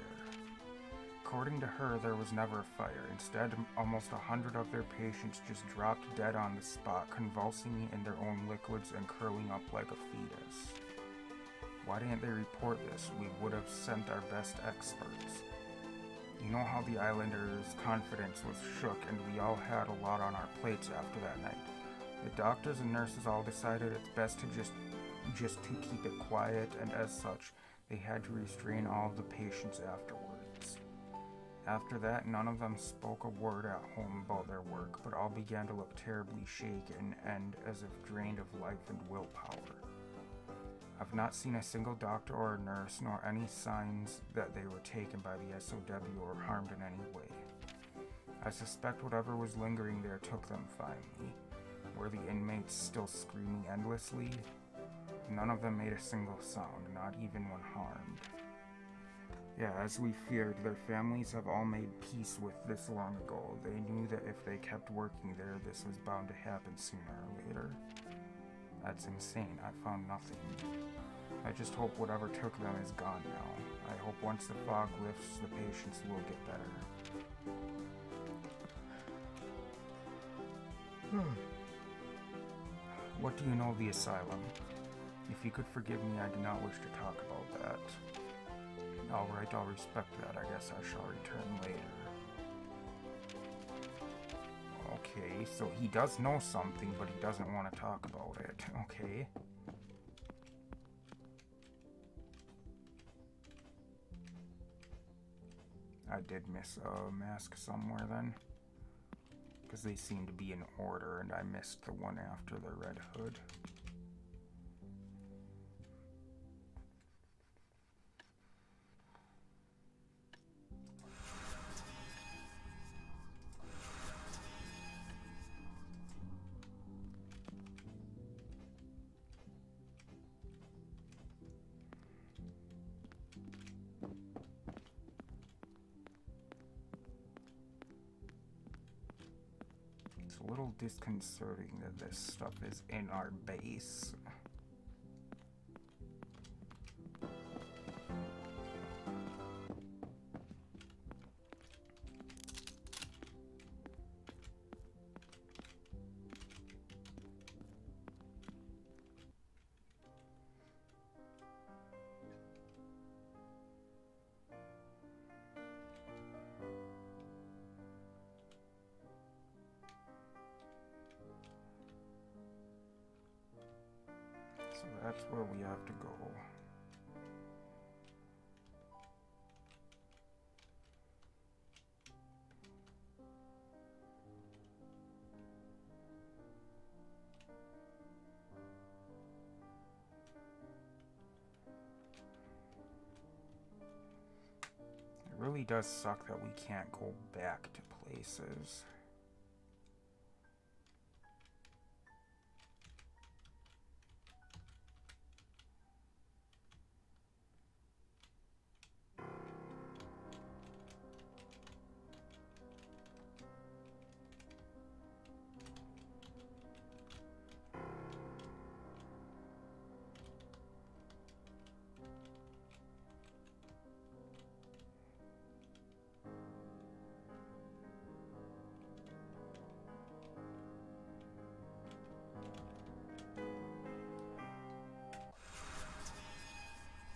According to her, there was never a fire. Instead, almost 100 of their patients just dropped dead on the spot, convulsing in their own liquids and curling up like a fetus. Why didn't they report this? We would have sent our best experts. You know how the islanders' confidence was shook, and we all had a lot on our plates after that night. The doctors and nurses all decided it's best to just to keep it quiet, and as such, they had to restrain all of the patients afterwards. After that, none of them spoke a word at home about their work, but all began to look terribly shaken and as if drained of life and willpower. I've not seen a single doctor or nurse, nor any signs that they were taken by the SOW or harmed in any way. I suspect whatever was lingering there took them finally. Were the inmates still screaming endlessly? None of them made a single sound, not even when harmed. Yeah, as we feared, their families have all made peace with this long ago. They knew that if they kept working there, this was bound to happen sooner or later. That's insane. I found nothing. I just hope whatever took them is gone now. I hope once the fog lifts, the patients will get better. What do you know of the asylum? If you could forgive me, I do not wish to talk about that. Alright, I'll respect that. I guess I shall return later. Okay, so he does know something, but he doesn't want to talk about it. Okay. I did miss a mask somewhere then. Because they seem to be in order, and I missed the one after the red hood. It's a little disconcerting that this stuff is in our base. that's where we have to go. It really does suck that we can't go back to places.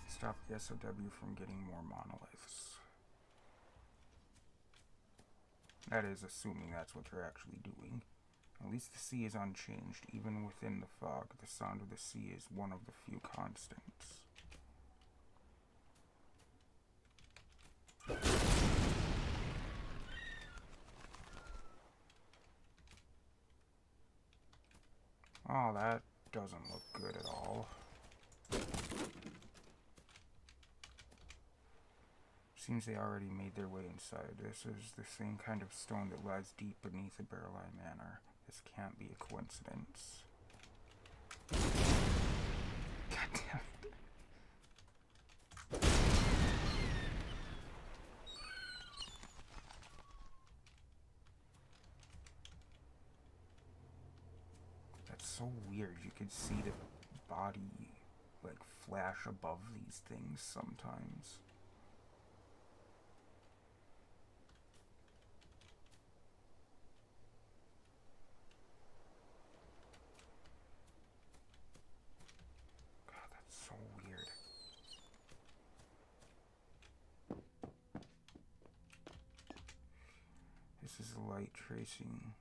Stop the SOW from getting more monoliths. That is assuming that's what they're actually doing. At least the sea is unchanged. Even within the fog, the sound of the sea is one of the few constants. Oh, that doesn't look good at all. Seems they already made their way inside. This is the same kind of stone that lies deep beneath the Barrel Eye Manor. This can't be a coincidence. God damn it. That's so weird. You could see the body like flash above these things sometimes. So weird. This is a light tracing.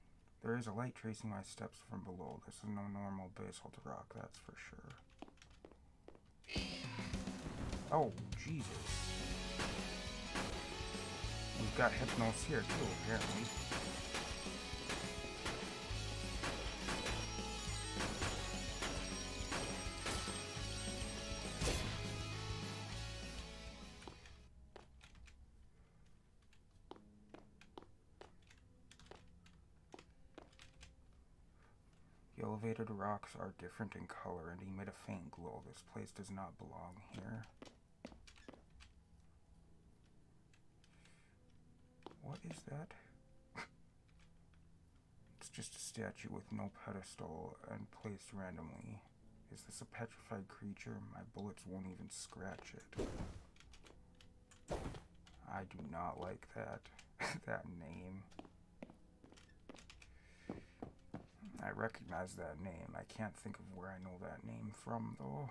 There is a light tracing my steps from below. This is no normal basalt rock, that's for sure. Oh, Jesus. We've got Hypnos here too, apparently. The elevated rocks are different in color and emit a faint glow. This place does not belong here. What is that? It's just a statue with no pedestal and placed randomly. Is this a petrified creature? My bullets won't even scratch it. I do not like that. That name. I recognize that name. I can't think of where I know that name from, though.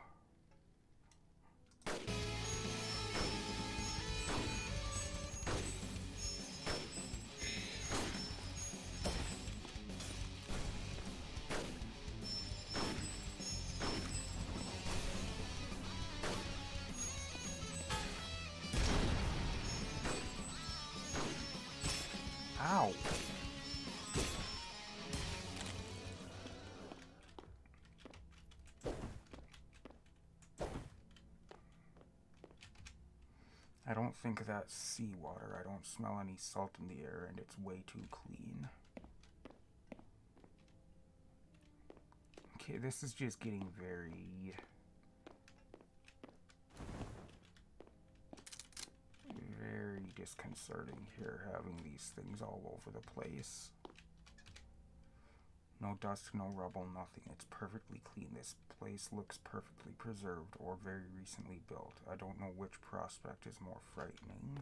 Ow! I don't think that's seawater. I don't smell any salt in the air, and it's way too clean. Okay, this is just getting very disconcerting here, having these things all over the place. No dust, no rubble, nothing. It's perfectly clean. This place looks perfectly preserved or very recently built. I don't know which prospect is more frightening.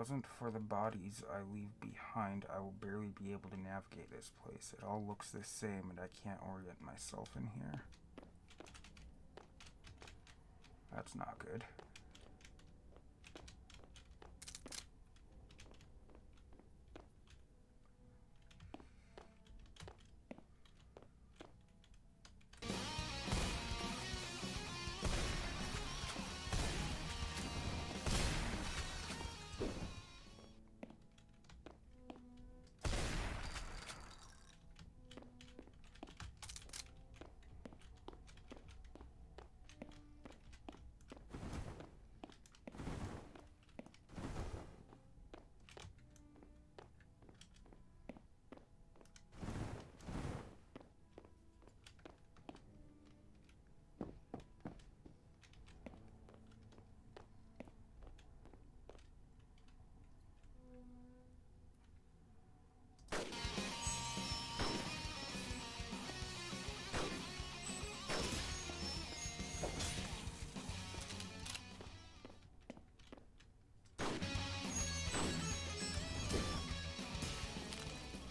wasn't for the bodies I leave behind, I will barely be able to navigate this place. It all looks the same and I can't orient myself in here. That's not good.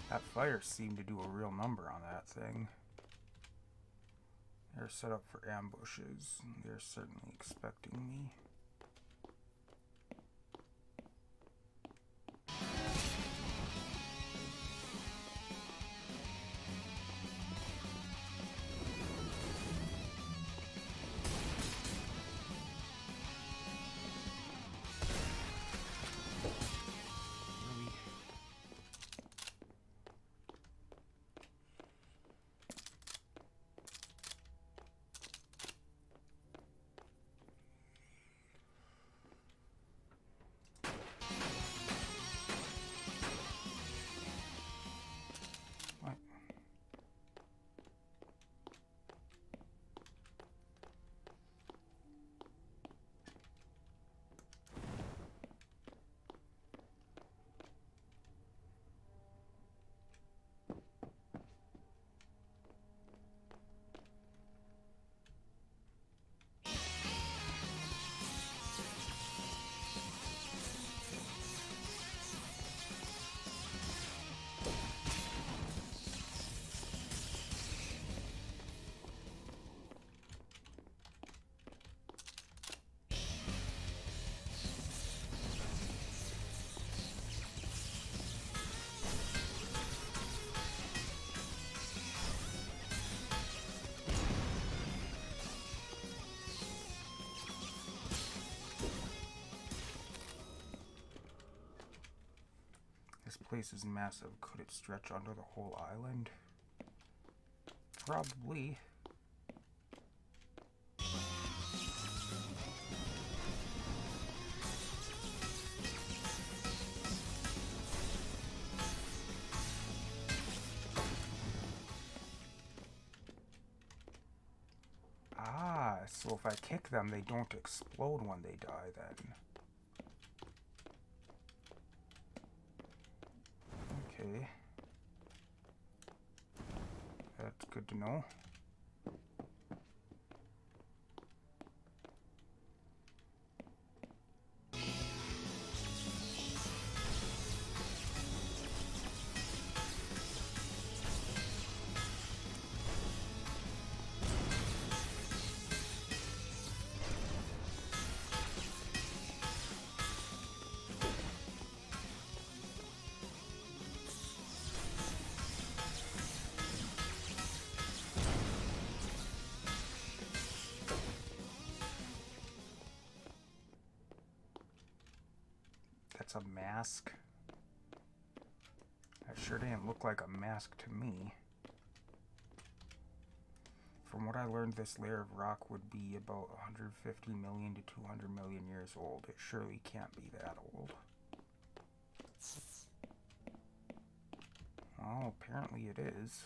That fire seemed to do a real number on that thing. They're set up for ambushes. They're certainly expecting me. This place is massive. Could it stretch under the whole island? Probably. Ah, so if I kick them, they don't explode when they die then. Okay. That's good to know. That's a mask. That sure didn't look like a mask to me. From what I learned, this layer of rock would be about 150 million to 200 million years old. It surely can't be that old. Well, apparently it is.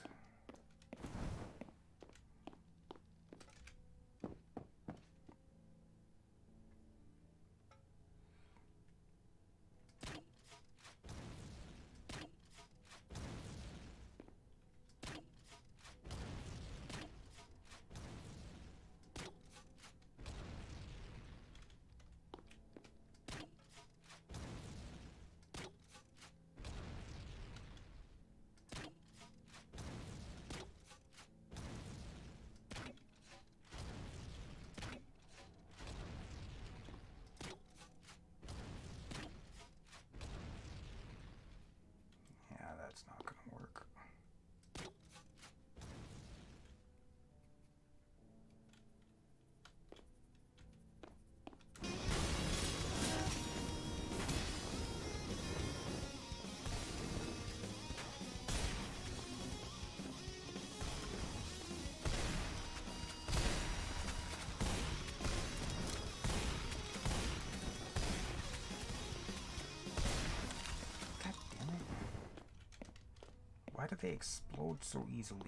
Why do they explode so easily?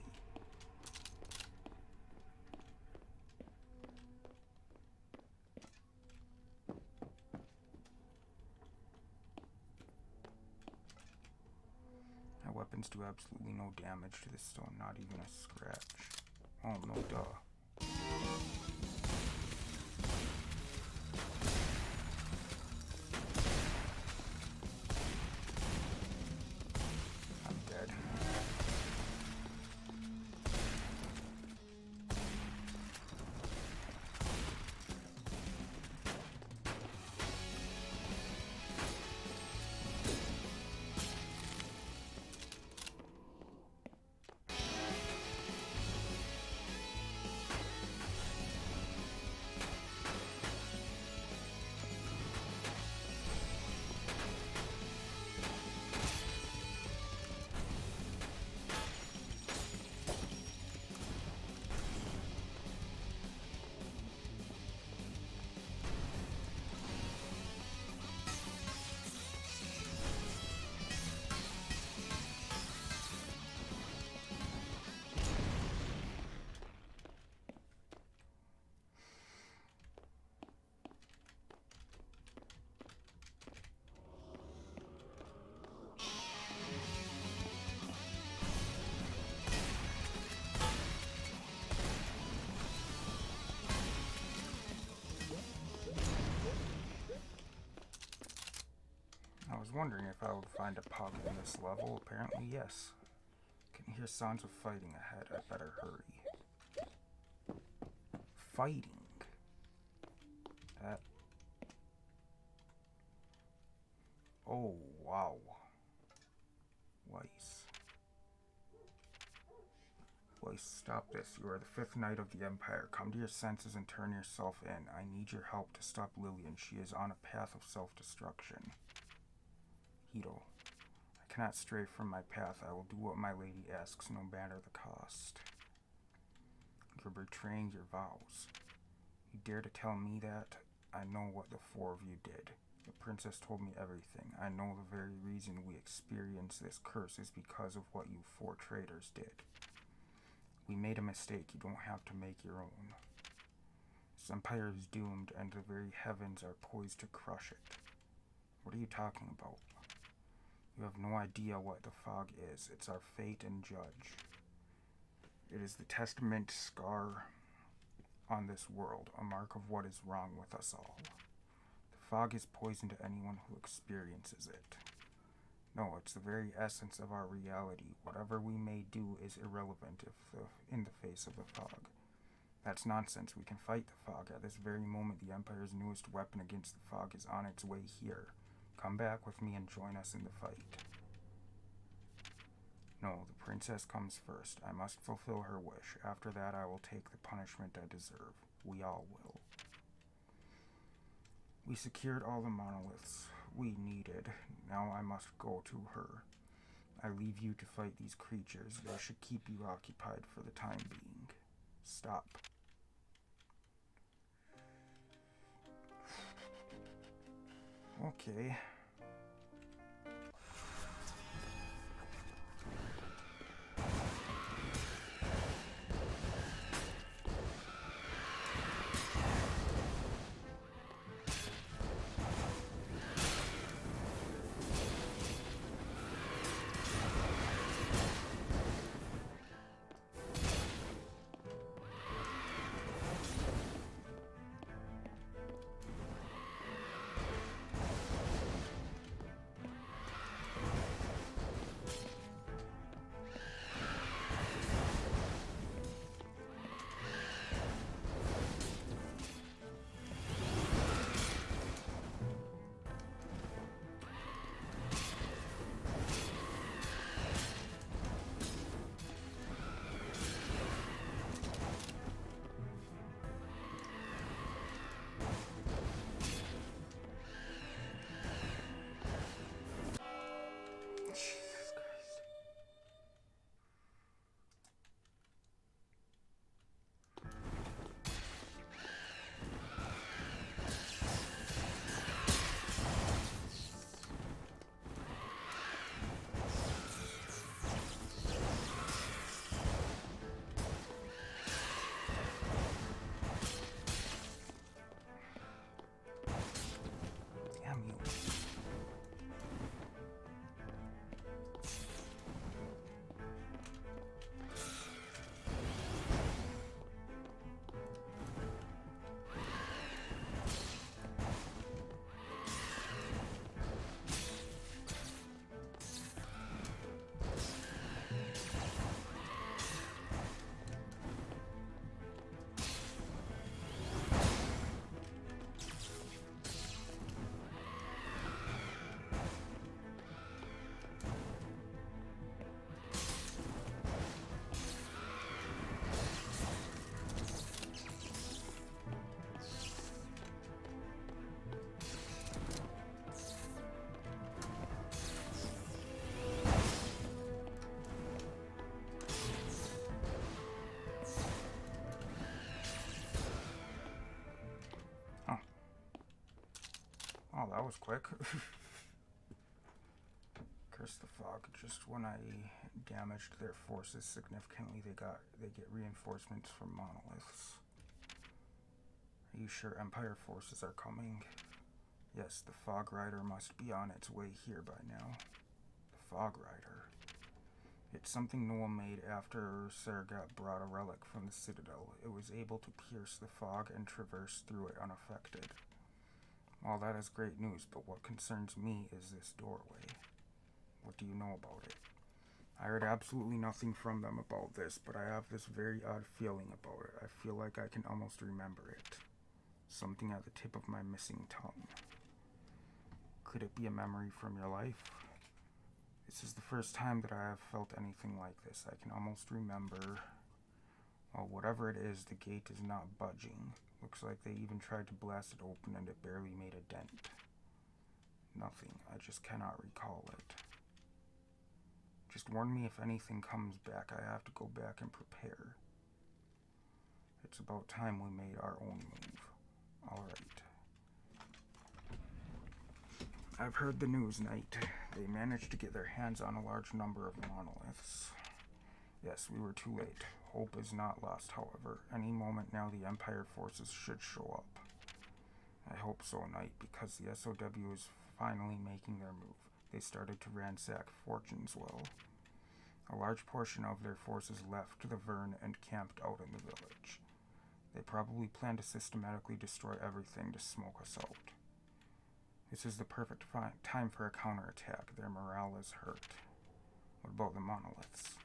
My weapons do absolutely no damage to this stone, not even a scratch. Oh, no duh. I'm dead. I was wondering if I would find a pocket in this level. Apparently, yes. Can hear sounds of fighting ahead. I better hurry. Fighting. That. Oh, wow. Weiss. Weiss, stop this. You are the fifth knight of the Empire. Come to your senses and turn yourself in. I need your help to stop Lillian. She is on a path of self-destruction. Hito. I cannot stray from my path. I will do what my lady asks, no matter the cost. You're betraying your vows. You dare to tell me that? I know what the four of you did. The princess told me everything. I know the very reason we experience this curse is because of what you four traitors did. We made a mistake. You don't have to make your own. This empire is doomed, and the very heavens are poised to crush it. What are you talking about? You have no idea what the fog is. It's our fate and judge. It is the testament scar on this world, a mark of what is wrong with us all. The fog is poison to anyone who experiences it. No, it's the very essence of our reality. Whatever we may do is irrelevant in the face of the fog. That's nonsense. We can fight the fog. At this very moment, the Empire's newest weapon against the fog is on its way here. Come back with me and join us in the fight. No, the princess comes first. I must fulfill her wish. After that, I will take the punishment I deserve. We all will. We secured all the monoliths we needed. Now I must go to her. I leave you to fight these creatures. They should keep you occupied for the time being. Stop. Okay. Oh, that was quick. Curse the fog. Just when I damaged their forces significantly, they get reinforcements from monoliths. Are you sure Empire forces are coming? Yes, the Fog Rider must be on its way here by now. The Fog Rider. It's something Noah made after Sergat brought a relic from the Citadel. It was able to pierce the fog and traverse through it unaffected. Well, that is great news, but what concerns me is this doorway. What do you know about it? I heard absolutely nothing from them about this, but I have this very odd feeling about it. I feel like I can almost remember it. Something at the tip of my missing tongue. Could it be a memory from your life? This is the first time that I have felt anything like this. I can almost remember... Well, whatever it is, the gate is not budging. Looks like they even tried to blast it open and it barely made a dent. Nothing. I just cannot recall it. Just warn me if anything comes back. I have to go back and prepare. It's about time we made our own move. Alright. I've heard the news, Knight. They managed to get their hands on a large number of monoliths. Yes, we were too late. Hope is not lost, however. Any moment now the Empire forces should show up. I hope so, Knight, because the SOW is finally making their move. They started to ransack Fortune's Well. A large portion of their forces left the Vern and camped out in the village. They probably plan to systematically destroy everything to smoke us out. This is the perfect time for a counterattack. Their morale is hurt. What about the monoliths?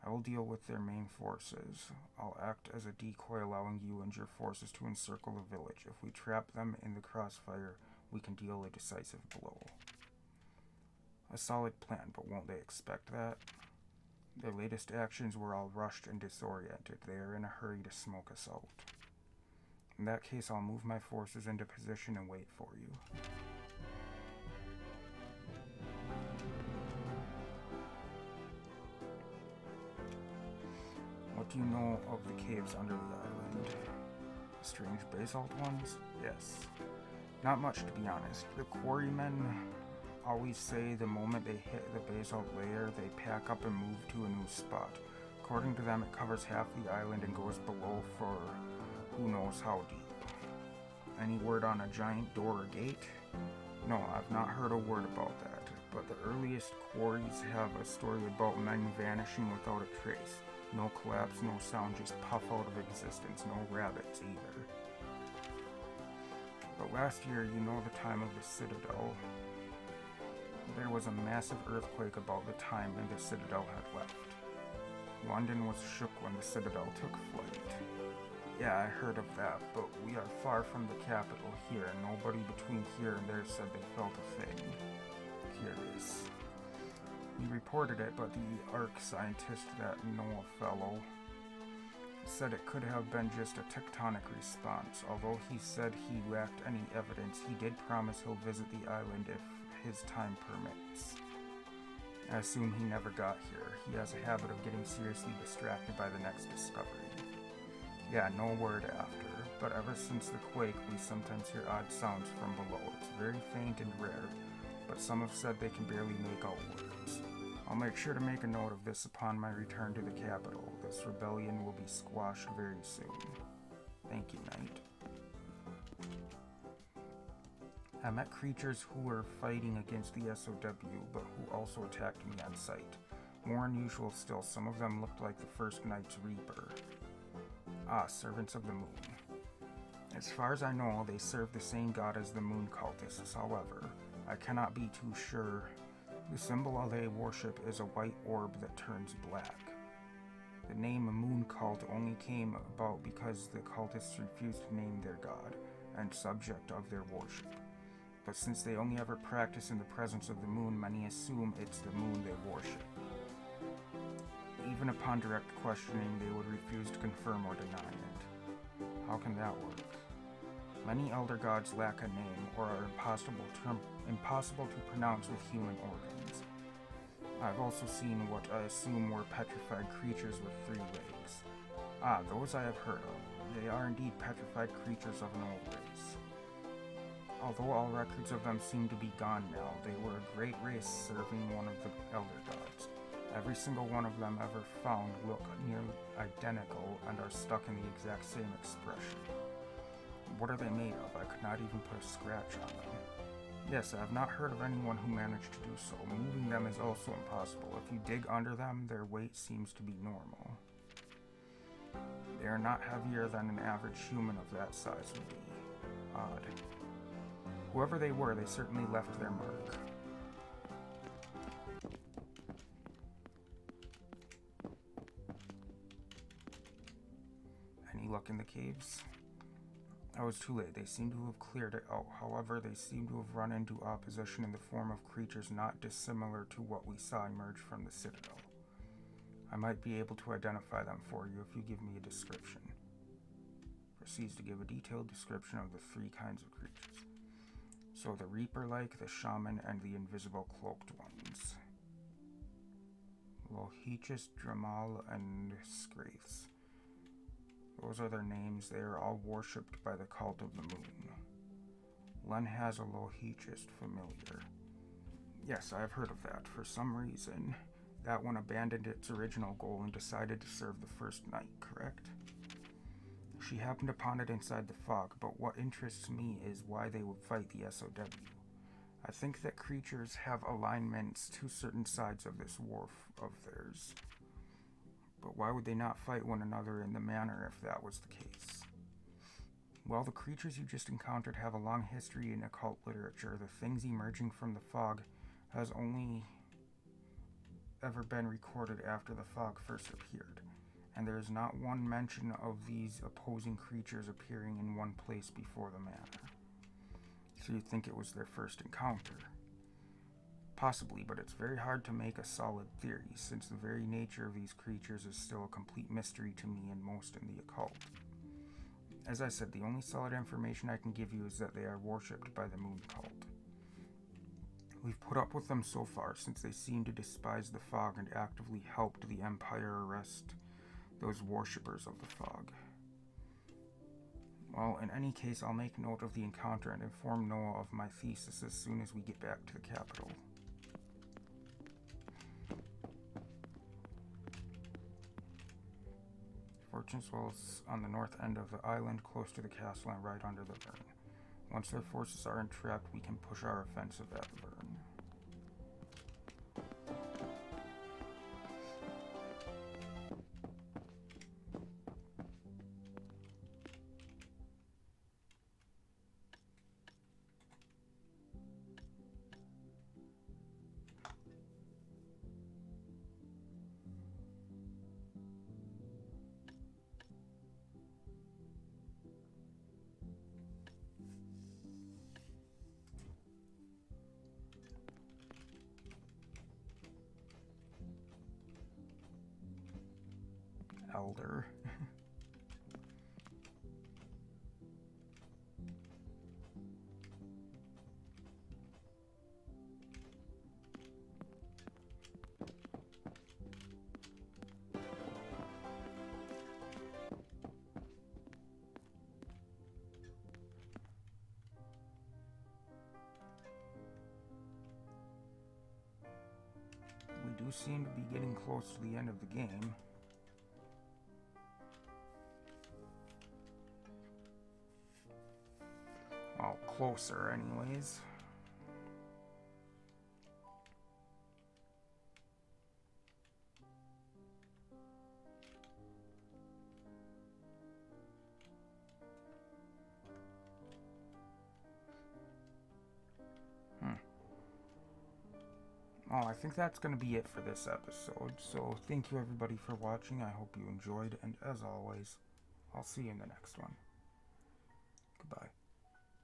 I will deal with their main forces. I'll act as a decoy, allowing you and your forces to encircle the village. If we trap them in the crossfire, we can deal a decisive blow. A solid plan, but won't they expect that? Their latest actions were all rushed and disoriented. They are in a hurry to smoke us out. In that case, I'll move my forces into position and wait for you. What do you know of the caves under the island? Strange basalt ones? Yes. Not much, to be honest. The quarrymen always say the moment they hit the basalt layer, they pack up and move to a new spot. According to them, it covers half the island and goes below for who knows how deep. Any word on a giant door or gate? No, I've not heard a word about that. But the earliest quarries have a story about men vanishing without a trace. No collapse, no sound, just puff out of existence. No rabbits either. But last year, you know the time of the Citadel. There was a massive earthquake about the time and the Citadel had left. London was shook when the Citadel took flight. Yeah, I heard of that, but we are far from the capital here, and nobody between here and there said they felt a thing. Curious. We reported it, but the ARC scientist, that Noah fellow, said it could have been just a tectonic response. Although he said he lacked any evidence, he did promise he'll visit the island if his time permits. I assume he never got here. He has a habit of getting seriously distracted by the next discovery. Yeah, no word after, but ever since the quake, we sometimes hear odd sounds from below. It's very faint and rare, but some have said they can barely make out words. I'll make sure to make a note of this upon my return to the capital. This rebellion will be squashed very soon. Thank you, Knight. I met creatures who were fighting against the SOW, but who also attacked me on sight. More unusual still, some of them looked like the first Knight's Reaper. Ah, servants of the moon. As far as I know, they serve the same god as the moon cultists. However, I cannot be too sure. The symbol they worship is a white orb that turns black. The name moon cult only came about because the cultists refused to name their god and subject of their worship. But since they only ever practice in the presence of the moon, many assume it's the moon they worship. Even upon direct questioning, they would refuse to confirm or deny it. How can that work? Many elder gods lack a name or are impossible to pronounce with human organs. I've also seen what I assume were petrified creatures with 3 legs. Ah, those I have heard of. They are indeed petrified creatures of an old race. Although all records of them seem to be gone now, they were a great race serving one of the elder gods. Every single one of them ever found look nearly identical and are stuck in the exact same expression. What are they made of? I could not even put a scratch on them. Yes, I have not heard of anyone who managed to do so. Moving them is also impossible. If you dig under them, their weight seems to be normal. They are not heavier than an average human of that size would be. Odd. Whoever they were, they certainly left their mark. Any luck in the caves? I was too late. They seem to have cleared it out. However, they seem to have run into opposition in the form of creatures not dissimilar to what we saw emerge from the citadel. I might be able to identify them for you if you give me a description. Proceeds to give a detailed description of the three kinds of creatures. So the Reaper-like, the Shaman, and the invisible cloaked ones. Lohechus, Dramal, and Scraiths. Those are their names. They are all worshipped by the cult of the moon. Len has a Lohechus familiar. Yes, I've heard of that. For some reason, that one abandoned its original goal and decided to serve the first knight, correct? She happened upon it inside the fog, but what interests me is why they would fight the SOW. I think that creatures have alignments to certain sides of this war of theirs. But why would they not fight one another in the manner if that was the case? Well, the creatures you just encountered have a long history in occult literature. The things emerging from the fog has only ever been recorded after the fog first appeared, and there is not one mention of these opposing creatures appearing in one place before the manor. So you think it was their first encounter? Possibly, but it's very hard to make a solid theory, since the very nature of these creatures is still a complete mystery to me and most in the occult. As I said, the only solid information I can give you is that they are worshipped by the moon cult. We've put up with them so far, since they seem to despise the fog and actively helped the Empire arrest those worshippers of the fog. Well, in any case, I'll make note of the encounter and inform Noah of my thesis as soon as we get back to the capital. Fortune's Well is on the north end of the island, close to the castle and right under the burn. Once their forces are entrapped, we can push our offensive at the burn. Elder. We do seem to be getting close to the end of the game. Well, closer anyways. Oh, I think that's going to be it for this episode. So thank you everybody for watching. I hope you enjoyed, and as always, I'll see you in the next one. Goodbye.